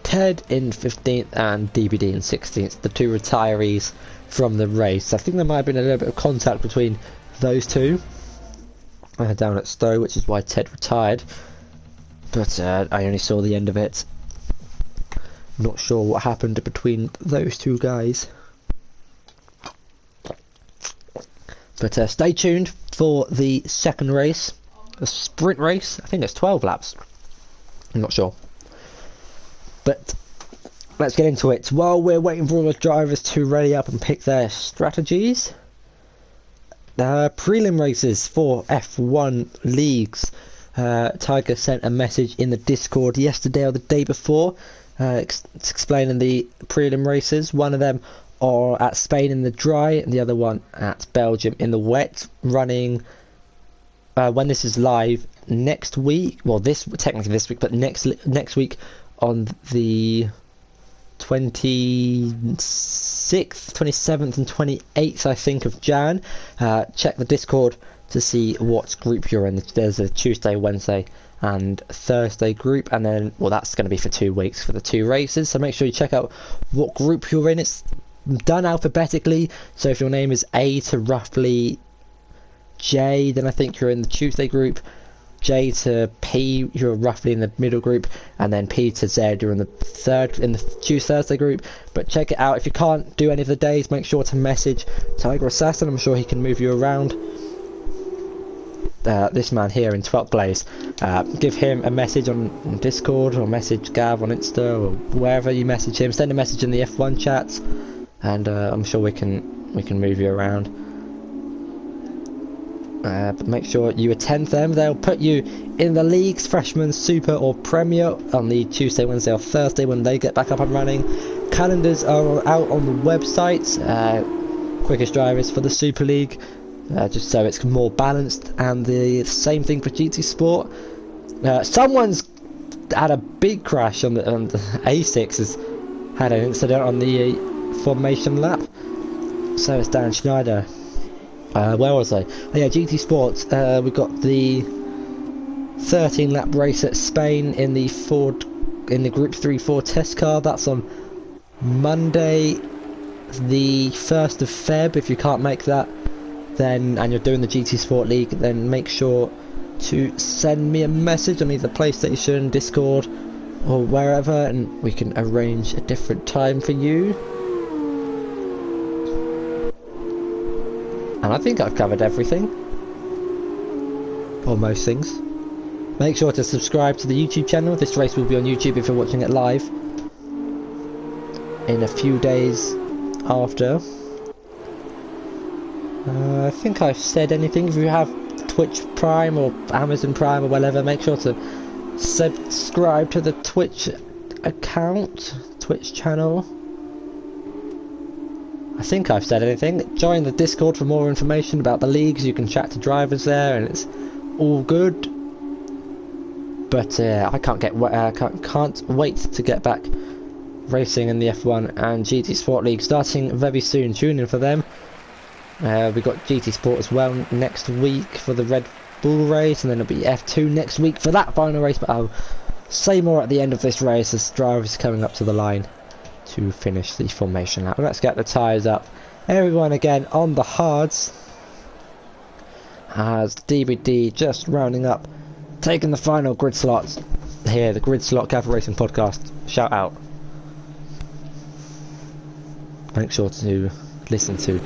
Ted in 15th, and DBD in 16th, the two retirees from the race. I think there might have been a little bit of contact between those two down at Stowe, which is why Ted retired, but I only saw the end of it. Not sure what happened between those two guys, but stay tuned for the second race, a sprint race. I think it's 12 laps, I'm not sure, but let's get into it. While we're waiting for all the drivers to ready up and pick their strategies, prelim races for F1 leagues. Tiger sent a message in the Discord yesterday or the day before, explaining the prelim races. One of them are at Spain in the dry, and the other one at Belgium in the wet. Running when this is live next week. Well, technically this week, but next week on the 26th, 27th and 28th, I think, of Jan. Check the Discord to see what group you're in. There's a Tuesday, Wednesday and Thursday group, and then, well, that's going to be for 2 weeks for the 2 races, so make sure you check out what group you're in. It's done alphabetically, so if your name is A to roughly J, then I think you're in the Tuesday group. J to P, you're roughly in the middle group, and then P to Z, you're in the Thursday group. But check it out. If you can't do any of the days, make sure to message Tiger Assassin. I'm sure he can move you around. This man here in 12th place, give him a message on Discord, or message Gav on Insta, or wherever you message him. Send a message in the F1 chats, and I'm sure we can move you around. But make sure you attend them. They'll put you in the leagues, Freshman, Super or Premier, on the Tuesday, Wednesday or Thursday when they get back up and running. Calendars are out on the website. Quickest drivers for the Super League, just so it's more balanced, and the same thing for GT Sport. Someone's had a big crash on the A6 has had an incident on the formation lap, so it's Dan Schneider. Where was I? Oh yeah, GT Sports. We've got the 13 lap race at Spain in the Group 3 Ford test car. That's on Monday, the 1st of Feb. If you can't make that, then, and you're doing the GT Sport League, then make sure to send me a message on either PlayStation, Discord, or wherever, and we can arrange a different time for you. And I think I've covered everything, or most things. Make sure to subscribe to the YouTube channel. This race will be on YouTube if you're watching it live in a few days after. I think I've said anything. If you have Twitch Prime or Amazon Prime or whatever, make sure to subscribe to the Twitch account, Twitch channel. I think I've said anything. Join the Discord for more information about the leagues. You can chat to drivers there, and it's all good. But I can't wait to get back racing in the F1 and GT Sport League starting very soon. Tune in for them. We got GT Sport as well next week for the Red Bull race, and then it'll be F2 next week for that final race. But I'll say more at the end of this race as drivers coming up to the line to finish the formation lap. Let's get the tyres up. Everyone again on the hards as DBD just rounding up, taking the final grid slots here, the Grid Slot Gavra Racing podcast. Shout out. Make sure to listen to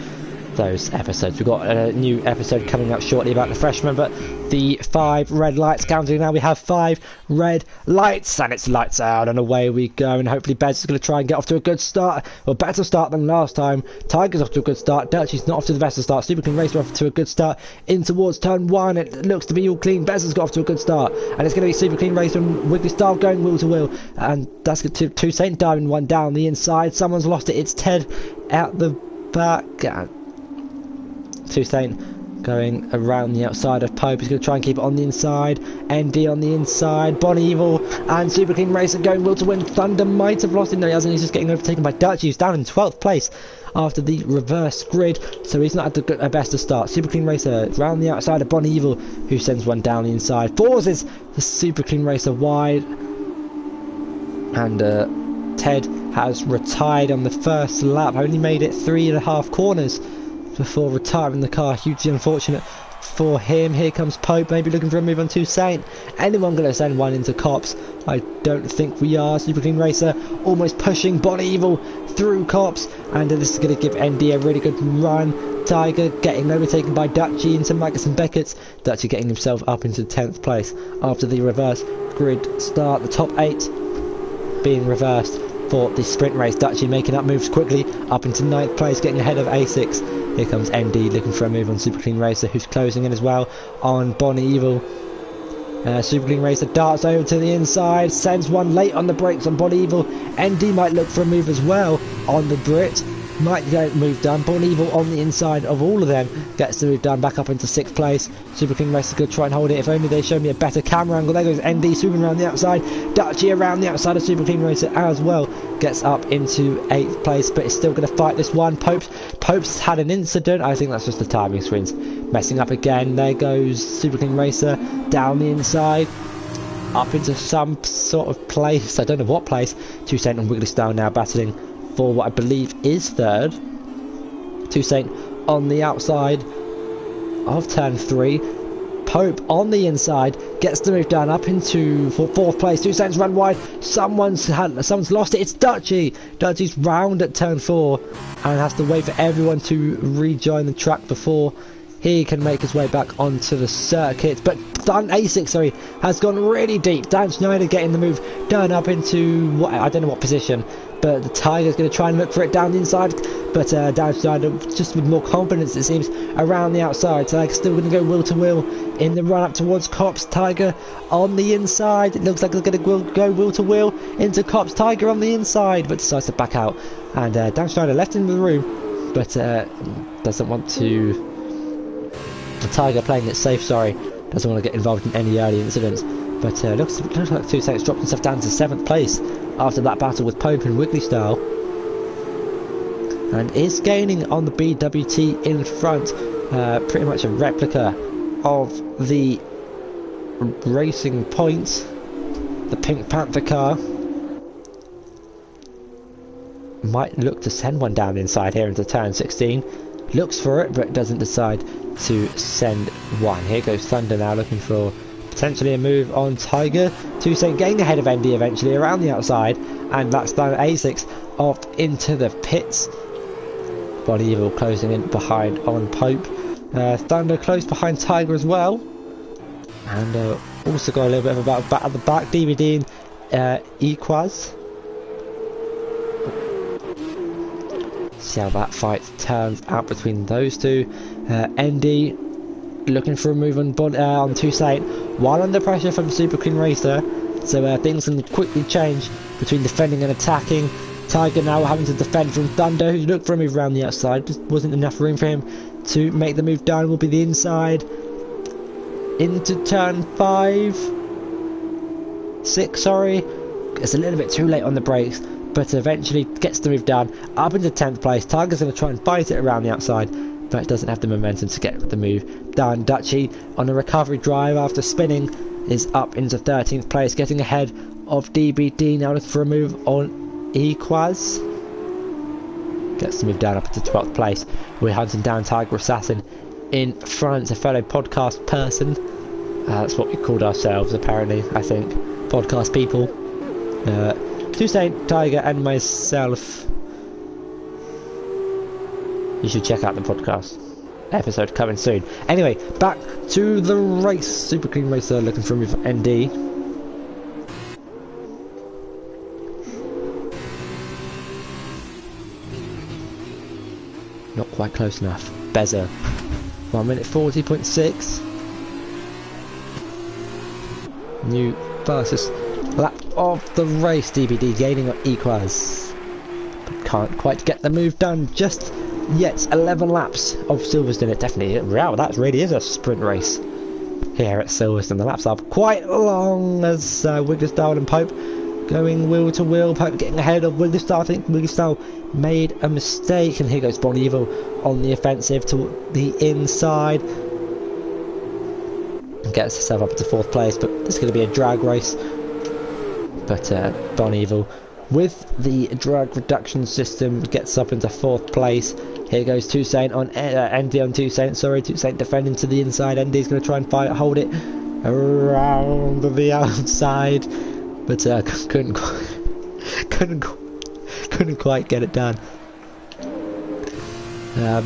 those episodes. We've got a new episode coming up shortly about the freshmen, but the 5 red lights counting now. We have 5 red lights, and it's lights out, and away we go. And hopefully Bez is going to try and get off to a good start, or better start than last time. Tiger's off to a good start. Dutchy's not off to the best of start. Super Clean Racer off to a good start in towards turn 1. It looks to be all clean. Bez has got off to a good start, and it's going to be Super Clean Racer and Wiggly Style going wheel to wheel, and that's good to Toussaint diving one down the inside. Someone's lost it. It's Ted out the back. Toussaint going around the outside of Pope. He's going to try and keep it on the inside. ND on the inside. Bonnie Evil and Super Clean Racer going will to win. Thunder might have lost him. No, he hasn't. He's just getting overtaken by Dutchy, who's down in 12th place after the reverse grid. So he's not at the best of start. Super Clean Racer round the outside of Bonnie Evil, who sends one down the inside. Forces the Super Clean Racer wide. And Ted has retired on the first lap. Only made it 3.5 corners before retiring the car. Hugely unfortunate for him. Here comes Pope, maybe looking for a move on Toussaint. Anyone going to send one into Cops? I don't think we are. Super Clean Racer almost pushing Bonnie Evil through Cops, and this is going to give ND a really good run. Tiger getting overtaken by Dutchy into Magus and Beckett's. Dutchy getting himself up into 10th place after the reverse grid start. The top 8 being reversed for the sprint race. Dutchy making up moves quickly up into 9th place, getting ahead of A6. Here comes ND looking for a move on Super Clean Racer, who's closing in as well on Bonnie Evil. Super Clean Racer darts over to the inside, sends one late on the brakes on Bonnie Evil. ND might look for a move as well on the Brit. Might get move done. Bonnie Evil on the inside of all of them gets the move done back up into 6th place. Super Clean Racer could try and hold it. If only they showed me a better camera angle. There goes ND swooping around the outside. Dutchy around the outside of Super Clean Racer as well. Gets up into 8th place, but is still going to fight this one. Pope's had an incident. I think that's just the timing screens messing up again. There goes Super Clean Racer down the inside, up into some sort of place. I don't know what place. Toussaint and Wiggly Style now battling for what I believe is 3rd. Toussaint on the outside of turn 3. Pope on the inside gets the move down up into 4th place. Toussaint's run wide. Someone's lost it. It's Dutchy. Dutchy's round at turn 4 and has to wait for everyone to rejoin the track before he can make his way back onto the circuit. But A6 has gone really deep. Dan Schneider getting the move done up into I don't know what position, but the Tiger's going to try and look for it down the inside. But Dan Schneider just with more confidence, it seems, around the outside. Tiger's still going to go wheel to wheel in the run up towards Cops. Tiger on the inside. It looks like it's going to go wheel to wheel into Cops. Tiger on the inside, but decides to back out. And Dan Schneider left in the room, but doesn't want to. The Tiger playing it safe, doesn't want to get involved in any early incidents. But looks like Toussaint's dropped himself down to 7th place after that battle with Pope and Wiggly Style, and is gaining on the BWT in front. Pretty much a replica of the Racing Point, the Pink Panther car. Might look to send one down inside here into turn 16. Looks for it, but doesn't decide to send one. Here goes Thunder now looking for potentially a move on Tiger. Toussaint getting ahead of ND eventually around the outside, and that's down A6 off into the pits. Bonnie Evil closing in behind on Pope. Thunder close behind Tiger as well, and also got a little bit of a battle at the back. DVD and Equaz. See how that fight turns out between those two. ND looking for a move on Toussaint while under pressure from Super Clean Racer, so things can quickly change between defending and attacking. Tiger now having to defend from Thunder, who's looked for a move around the outside. Just wasn't enough room for him to make the move down. Will be the inside into turn 5. 6, sorry. It's a little bit too late on the brakes, but eventually gets the move down, up into 10th place. Tiger's going to try and fight it around the outside, but it doesn't have the momentum to get the move done. Dutchy on a recovery drive after spinning is up into 13th place, getting ahead of DBD, now looking for a move on Equaz. Gets the move down up into 12th place. We're hunting down Tiger Assassin in front, a fellow podcast person. That's what we called ourselves apparently, I think. Podcast people. Tuesday, Tiger and myself. You should check out the podcast episode coming soon. Anyway, back to the race. Super Clean Racer looking for a move for ND. Not quite close enough. Beza. 1 minute 40.6. New fastest lap of the race. DBD gaining on Equaz. But can't quite get the move done just yet. 11 laps of Silverstone. It definitely, wow, that really is a sprint race here at Silverstone. The laps are quite long as Wigglestyle and Pope going wheel to wheel. Pope getting ahead of Wigglestyle. I think Wigglestyle made a mistake, and here goes Bon Evil on the offensive to the inside. Gets herself up to 4th place, but it's going to be a drag race. But Bon Evil, with the drag reduction system, gets up into 4th place. Here goes Toussaint on ND on Toussaint. Sorry, Toussaint defending to the inside. ND's going to try and hold it around the outside, but couldn't quite get it done.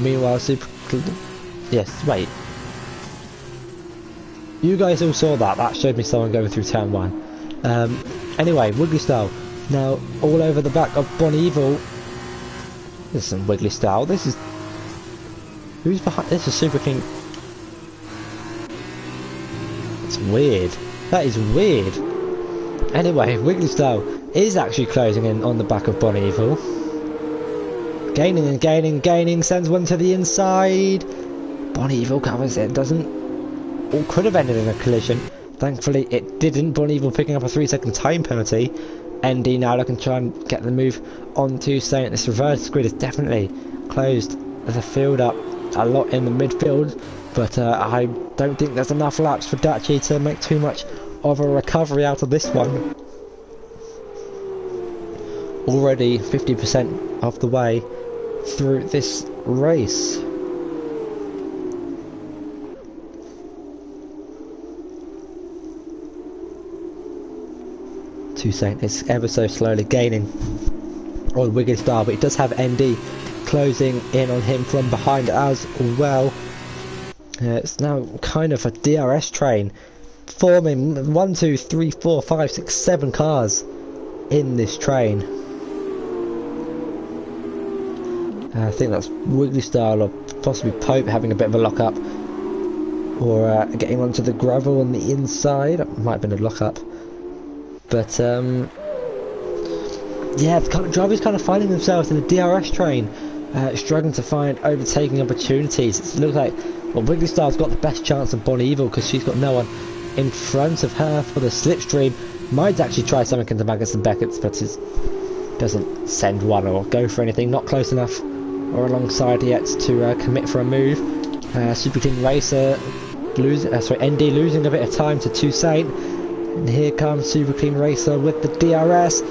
Meanwhile, yes, wait. You guys all saw that. That showed me someone going through turn 1. Anyway, Wigglestyle now all over the back of Bon Evil. This isn't Wigglestyle. This is... who's behind? This is Super King. It's weird. That is weird. Anyway, Wigglestyle is actually closing in on the back of Bon Evil. Gaining and gaining, sends one to the inside. Bon Evil covers it, doesn't... or could have ended in a collision. Thankfully it didn't. Bon Evil picking up a 3-second time penalty. ND now looking to try and get the move on to Saint. This reverse grid is definitely closed the field up a lot in the midfield, but I don't think there's enough laps for Dutchy to make too much of a recovery out of this one. Already 50% of the way through this race. Toussaint is ever so slowly gaining on Wigglestyle, but he does have ND closing in on him from behind as well. It's now kind of a DRS train forming. 1, 2, 3, 4, 5, 6, 7 cars in this train. I think that's Wigglestyle or possibly Pope having a bit of a lock up, or getting onto the gravel on the inside. It might have been a lock up. But yeah, the drivers kind of finding themselves in a DRS train, struggling to find overtaking opportunities. It looks like, well, Wigglystyle's got the best chance of Bon Evil because she's got no one in front of her for the slipstream. Might actually try something into Magnussen Beckett's, but it doesn't send one or go for anything. Not close enough or alongside yet to commit for a move. Super Clean Racer ND losing a bit of time to Toussaint. And here comes Super Clean Racer with the DRS.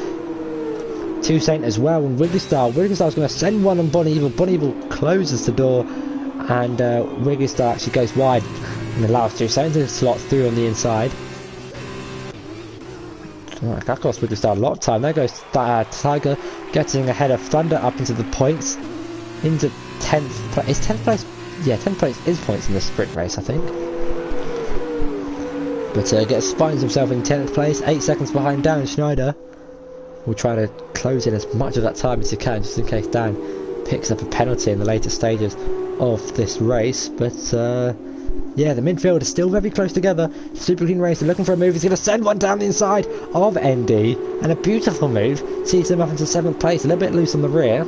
Toussaint as well, and Wigglestyle. Wigglestyle is going to send one on Bon Evil. Bon Evil closes the door, and Wigglestyle actually goes wide and allows Toussaint to slot through on the inside. That cost Wigglestyle a lot of time. There goes Tiger getting ahead of Thunder up into the points. Into 10th place. Is 10th place? Yeah, 10th place is points in the sprint race, I think. But finds himself in 10th place, 8 seconds behind Dan Schneider. We'll try to close in as much of that time as he can, just in case Dan picks up a penalty in the later stages of this race. But yeah, the midfield is still very close together. Super Clean Racer looking for a move. He's going to send one down the inside of ND, and a beautiful move sees him up into 7th place, a little bit loose on the rear.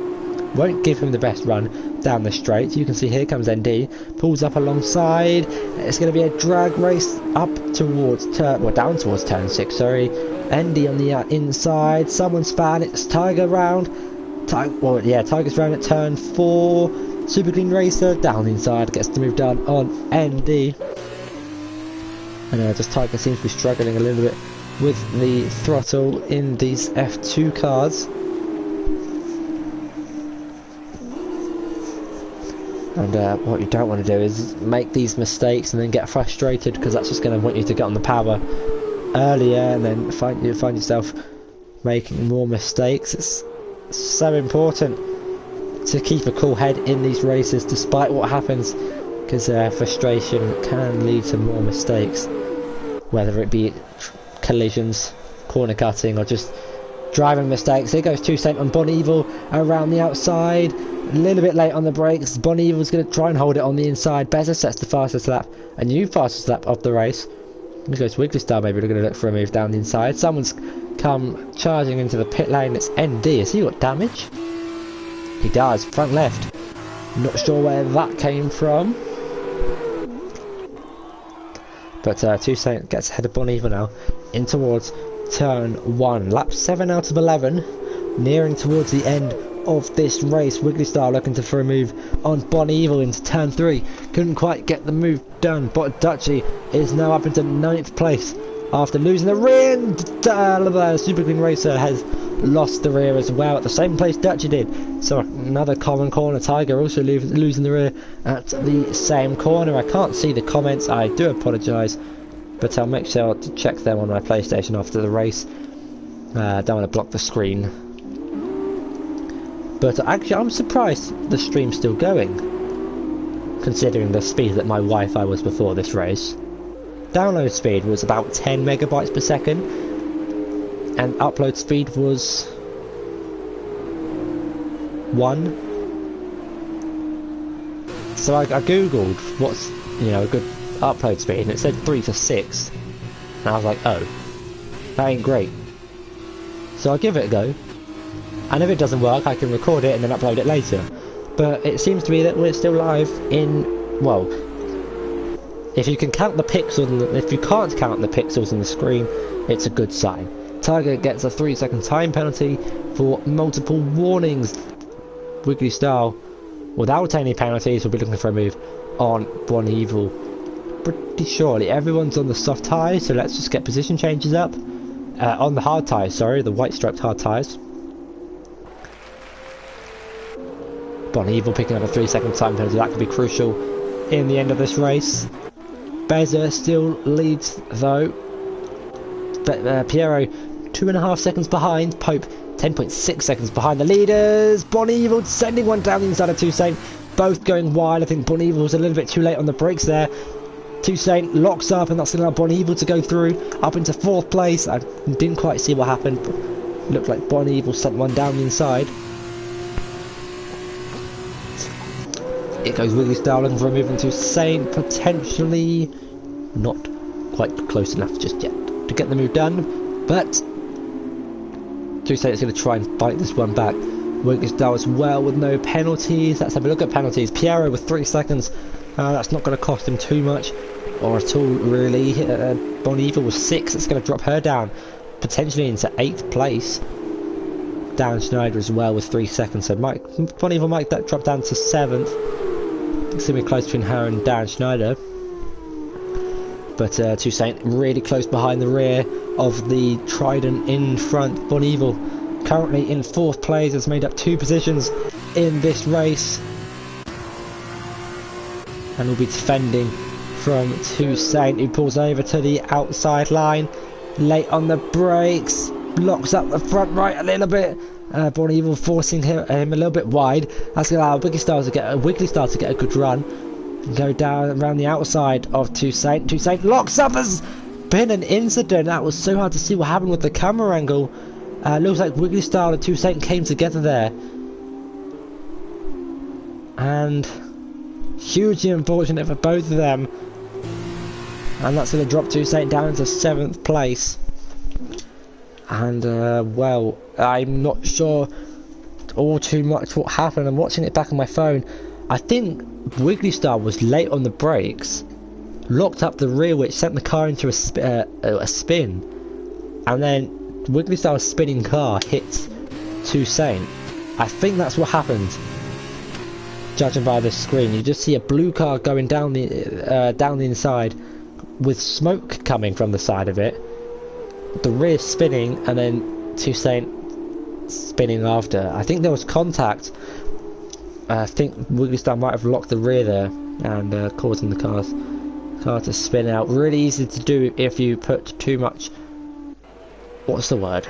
won't give him the best run down the straight. You can see here comes ND, pulls up alongside. It's going to be a drag race up towards down towards turn 6, sorry. ND on the inside, someone's fan, it's Tiger round. Tiger's round at turn 4. Super Clean Racer down the inside, gets the move done on ND. And just Tiger seems to be struggling a little bit with the throttle in these F2 cars. And what you don't want to do is make these mistakes and then get frustrated, because that's just going to want you to get on the power earlier and then find yourself making more mistakes. It's so important to keep a cool head in these races despite what happens, because frustration can lead to more mistakes, whether it be collisions, corner cutting, or just driving mistakes. Here goes Toussaint on Bon Evil around the outside, a little bit late on the brakes. Bon Evil's going to try and hold it on the inside. Beza sets the fastest lap, a new fastest lap of the race. Here goes Wiggly Star, maybe they're going to look for a move down the inside. Someone's come charging into the pit lane. It's ND. Has he got damage? He does, front left. Not sure where that came from. But Toussaint gets ahead of Bon Evil now, in towards turn 1. Lap 7 out of 11, nearing towards the end of this race. Wiggly Star looking for a move on Bon Evil into turn 3. Couldn't quite get the move done, but Dutchy is now up into 9th place after losing the rear. Super Clean Racer has lost the rear as well at the same place Dutchy did. So another common corner. Tiger also losing the rear at the same corner. I can't see the comments, I do apologise, but I'll make sure to check them on my PlayStation after the race. Don't want to block the screen. But actually I'm surprised the stream's still going, considering the speed that my Wi-Fi was before this race. Download speed was about 10 megabytes per second, and upload speed was 1. So I googled what's a good upload speed, and it said 3 to 6, and I was like, oh, that ain't great. So I'll give it a go, and if it doesn't work I can record it and then upload it later. But it seems to be that we're still live in, well, if you can count the pixels, if you can't count the pixels on the screen, it's a good sign. Tiger gets a 3-second time penalty for multiple warnings. Wiggly Star, without any penalties, will be looking for a move on Bon Evil. Pretty surely everyone's on the soft tyres, so let's just get position changes up. On the hard tyres, sorry, the white striped hard tyres. Bon Evil picking up a 3-second time penalty, that could be crucial in the end of this race. Beza still leads though. But Piero 2.5 seconds behind. Pope 10.6 seconds behind the leaders. Bon Evil sending one down the inside of Toussaint. Both going wide. I think Bon Evil was a little bit too late on the brakes there. Toussaint locks up, and that's going to allow Bon Evil to go through up into 4th place. I didn't quite see what happened, but it looked like Bon Evil sent one down the inside. It goes Wiggly Star looking for a move on Toussaint, potentially not quite close enough just yet to get the move done, but Toussaint is going to try and fight this one back. Wiggly Star as well with no penalties. Let's have a look at penalties. Piero with 3 seconds. That's not going to cost him too much, or at all really. Bon Evil was 6. It's going to drop her down potentially into 8th place. Dan Schneider as well with 3 seconds. So Bon Evil might drop down to 7th. It's going to be close between her and Dan Schneider. But Toussaint really close behind the rear of the Trident in front. Bon Evil currently in 4th place, has made up 2 positions in this race, and will be defending from Toussaint, who pulls over to the outside line, late on the brakes, locks up the front right a little bit. Bon Evil forcing him a little bit wide. That's going to allow Wiggly Star to get a good run and go down around the outside of Toussaint. Toussaint locks up. There's been an incident. That was so hard to see what happened with the camera angle. Looks like Wiggly Star and Toussaint came together there, and hugely unfortunate for both of them. And that's going to drop Toussaint down into 7th place. And well, I'm not sure all too much what happened. I'm watching it back on my phone. I think Wiggly Star was late on the brakes, locked up the rear, which sent the car into a spin, and then Wiggly Star's spinning car hit Toussaint. I think that's what happened. Judging by the screen, you just see a blue car going down the inside, with smoke coming from the side of it. The rear spinning, and then Toussaint spinning after. I think there was contact. I think Wiggly Star might have locked the rear there and causing the car to spin out. Really easy to do if you put too much. What's the word?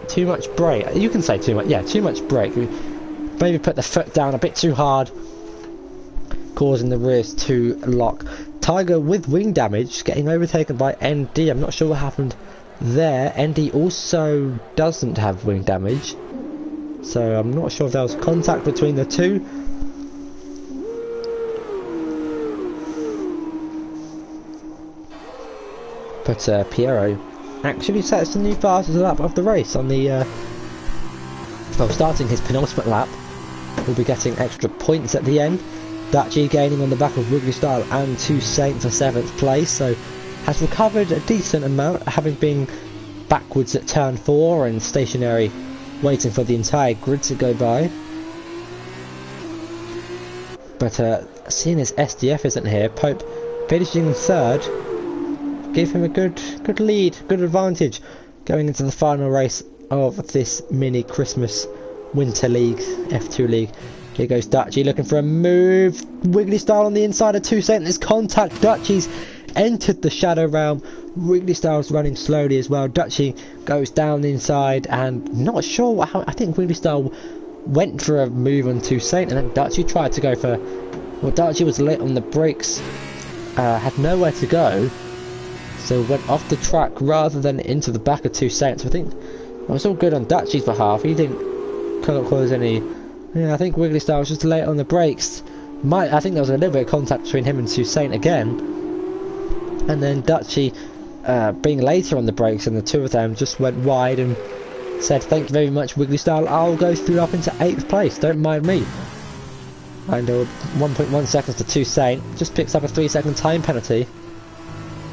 Too much brake. You can say too much. Yeah, too much brake. Maybe put the foot down a bit too hard, causing the rears to lock. Tiger with wing damage, getting overtaken by ND. I'm not sure what happened there. ND also doesn't have wing damage, so I'm not sure if there was contact between the two. But Piero actually sets the new fastest lap of the race on the well, starting his penultimate lap. Will be getting extra points at the end. Dutchy gaining on the back of Wiggly Star and Toussaint for 7th place, so has recovered a decent amount, having been backwards at turn 4 and stationary, waiting for the entire grid to go by. But seeing as SDF isn't here, Pope finishing 3rd, give him a good lead, good advantage going into the final race of this mini Christmas Winter League, F2 League. Here goes Dutchy looking for a move. Wiggly Star on the inside of Toussaint. There's contact. Dutchy's entered the shadow realm. Wiggly Star's running slowly as well. Dutchy goes down the inside and not sure what I think Wiggly Star went for a move on Toussaint, and then Dutchy tried to go for. Well, Dutchy was late on the brakes, had nowhere to go, so went off the track rather than into the back of Toussaint. So I think it was all good on Dutchy's behalf. He couldn't cause any. Yeah, I think Wiggly Star was just late on the brakes. I think there was a little bit of contact between him and Toussaint again, and then Dutchy being later on the brakes, and the two of them just went wide and said, "Thank you very much, Wiggly Star. I'll go through up into 8th place. Don't mind me." And 1.1 seconds to Toussaint. Just picks up a 3-second time penalty.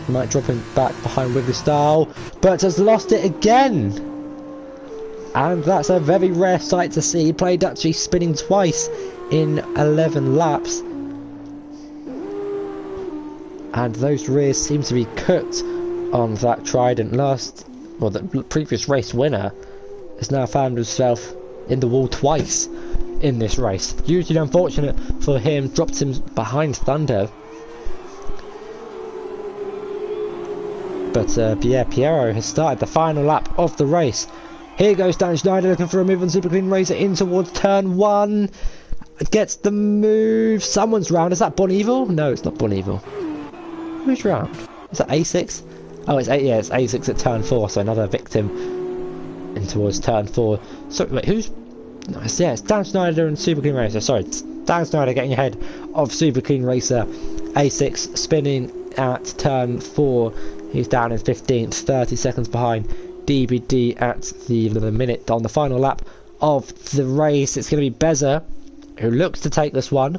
Might drop him back behind Wiggly Star, but has lost it again. And that's a very rare sight to see. Play Dutchy spinning twice in 11 laps. And those rears seem to be cooked on that Trident. The previous race winner has now found himself in the wall twice in this race. Hugely unfortunate for him, dropped him behind Thunder. But yeah, Piero has started the final lap of the race. Here goes Dan Schneider looking for a move on Super Clean Racer in towards turn 1. Gets the move. Someone's round. Is that Bon Evil? No, it's not Bon Evil. Who's round? Is that A6? Oh, it's A6 at turn 4, so another victim in towards turn 4. So, wait, who's... No, it's Dan Schneider and Super Clean Racer. Sorry, it's Dan Schneider getting ahead of Super Clean Racer. A6 spinning at turn 4. He's down in 15th, 30 seconds behind DBD at the minute on the final lap of the race. It's going to be Beza who looks to take this one.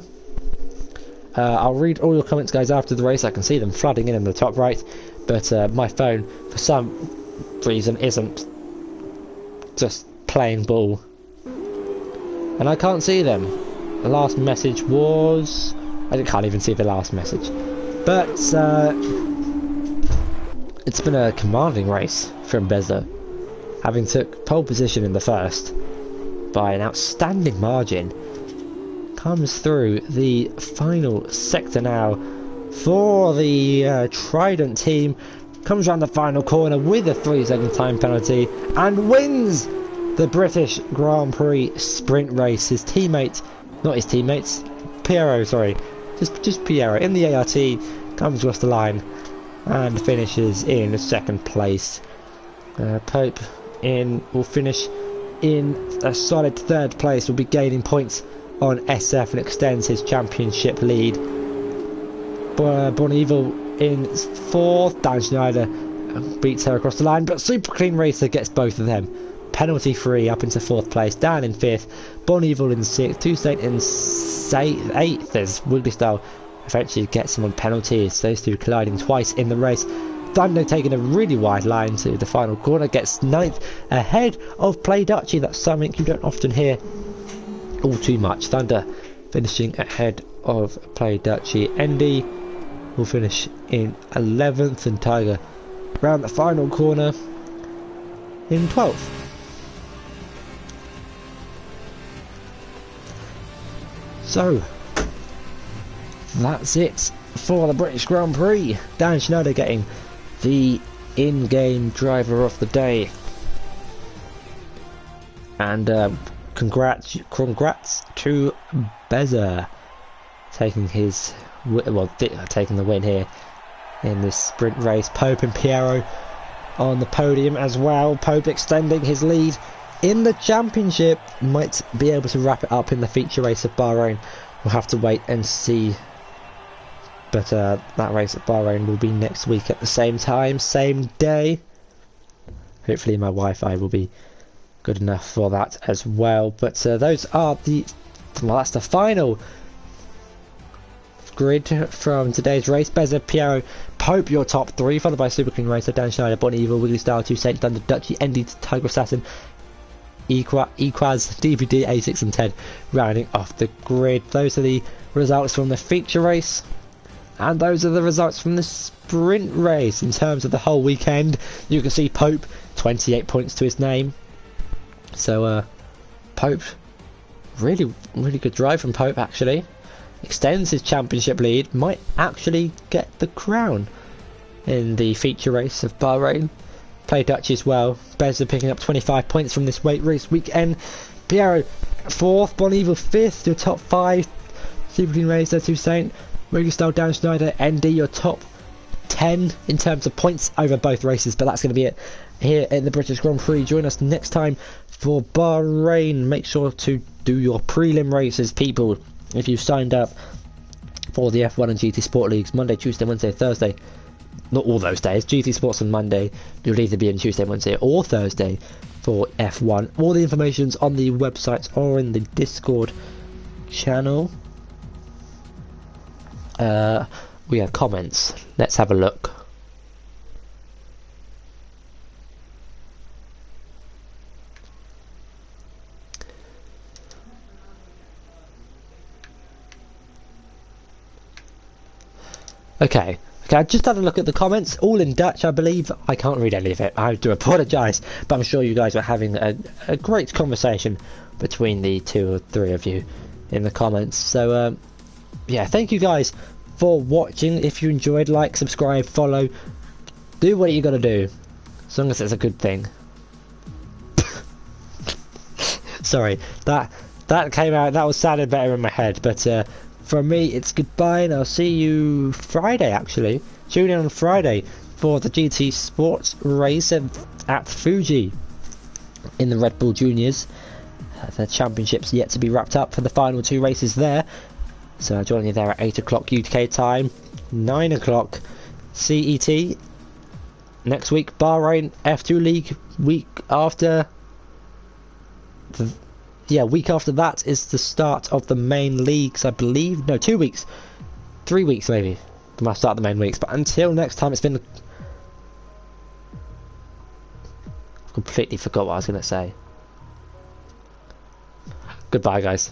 I'll read all your comments, guys, after the race. I can see them flooding in the top right, but my phone for some reason isn't just playing ball, and I can't see them. The last message was... I can't even see the last message, but it's been a commanding race from Beza, having took pole position in the first by an outstanding margin. Comes through the final sector now for the Trident team, comes around the final corner with a 3-second time penalty and wins the British Grand Prix sprint race. His teammate, not his teammates, Piero, sorry, just Piero in the ART comes across the line and finishes in 2nd place. Pope will finish in a solid 3rd place, will be gaining points on SF and extends his championship lead. Bon Evil in 4th. Dan Schneider beats her across the line, but Super Clean Racer gets both of them. penalty free up into 4th place. Dan in 5th, Bon Evil in 6th, Toussaint in 8th as Wigglestyle eventually gets him on penalties. Those two colliding twice in the race. Thunder taking a really wide line to the final corner, gets 9th ahead of Play Dutchy. That's something you don't often hear all too much. Thunder finishing ahead of Play Dutchy. Andy will finish in 11th and Tiger round the final corner in 12th. So that's it for the British Grand Prix. Dan Schneider getting the in-game driver of the day, and congrats to Beza taking taking the win here in this sprint race. Pope and Piero on the podium as well. Pope extending his lead in the championship, might be able to wrap it up in the feature race of Bahrain. We'll have to wait and see. But that race at Bahrain will be next week at the same time, same day. Hopefully my Wi-Fi will be good enough for that as well. But those are that's the final grid from today's race. Beza, Piero, Pope, your top 3, followed by Super Clean Racer, Dan Schneider, Bon Evil, Wigglestyle, Toussaint, Thunder, Dutchy, Endy, Tiger Assassin, Equaz, DVD, A6 and Ted rounding off the grid. Those are the results from the feature race, and those are the results from the sprint race. In terms of the whole weekend, you can see Pope 28 points to his name. So Pope, really good drive from Pope actually. Extends his championship lead, might actually get the crown in the feature race of Bahrain. Play Dutch as well. Beza picking up 25 points from this weight race weekend. Piero 4th, Bon Evil 5th, your top 5. Super Clean Racer, Toussaint, Wigglestyle, Dan Schneider, ND, your top 10 in terms of points over both races. But that's going to be it here in the British Grand Prix. Join us next time for Bahrain. Make sure to do your prelim races, people. If you've signed up for the F1 and GT Sport Leagues, Monday, Tuesday, Wednesday, Thursday, not all those days, GT Sports on Monday, you'll either be in Tuesday, Wednesday or Thursday for F1. All the information's on the websites or in the Discord channel. We have comments. Let's have a look. Okay, I just had a look at the comments, all in Dutch I believe. I can't read any of it, I do apologise, but I'm sure you guys were having a great conversation between the 2 or 3 of you in the comments. So yeah, thank you guys for watching. If you enjoyed, like, subscribe, follow, do what you gotta do, as long as it's a good thing. Sorry, that came out, that was sounded better in my head, but from me, it's goodbye, and I'll see you Friday, actually. Tune in on Friday for the GT Sports race at Fuji in the Red Bull Juniors. The championship's yet to be wrapped up for the final 2 races there. So I'll join you there at 8 o'clock UK time, 9 o'clock CET. Next week, Bahrain F2 League. Week after that is the start of the main leagues, I believe. No, 2 weeks. 3 weeks maybe. We might start the main weeks. But until next time, it's been... I've completely forgot what I was going to say. Goodbye, guys.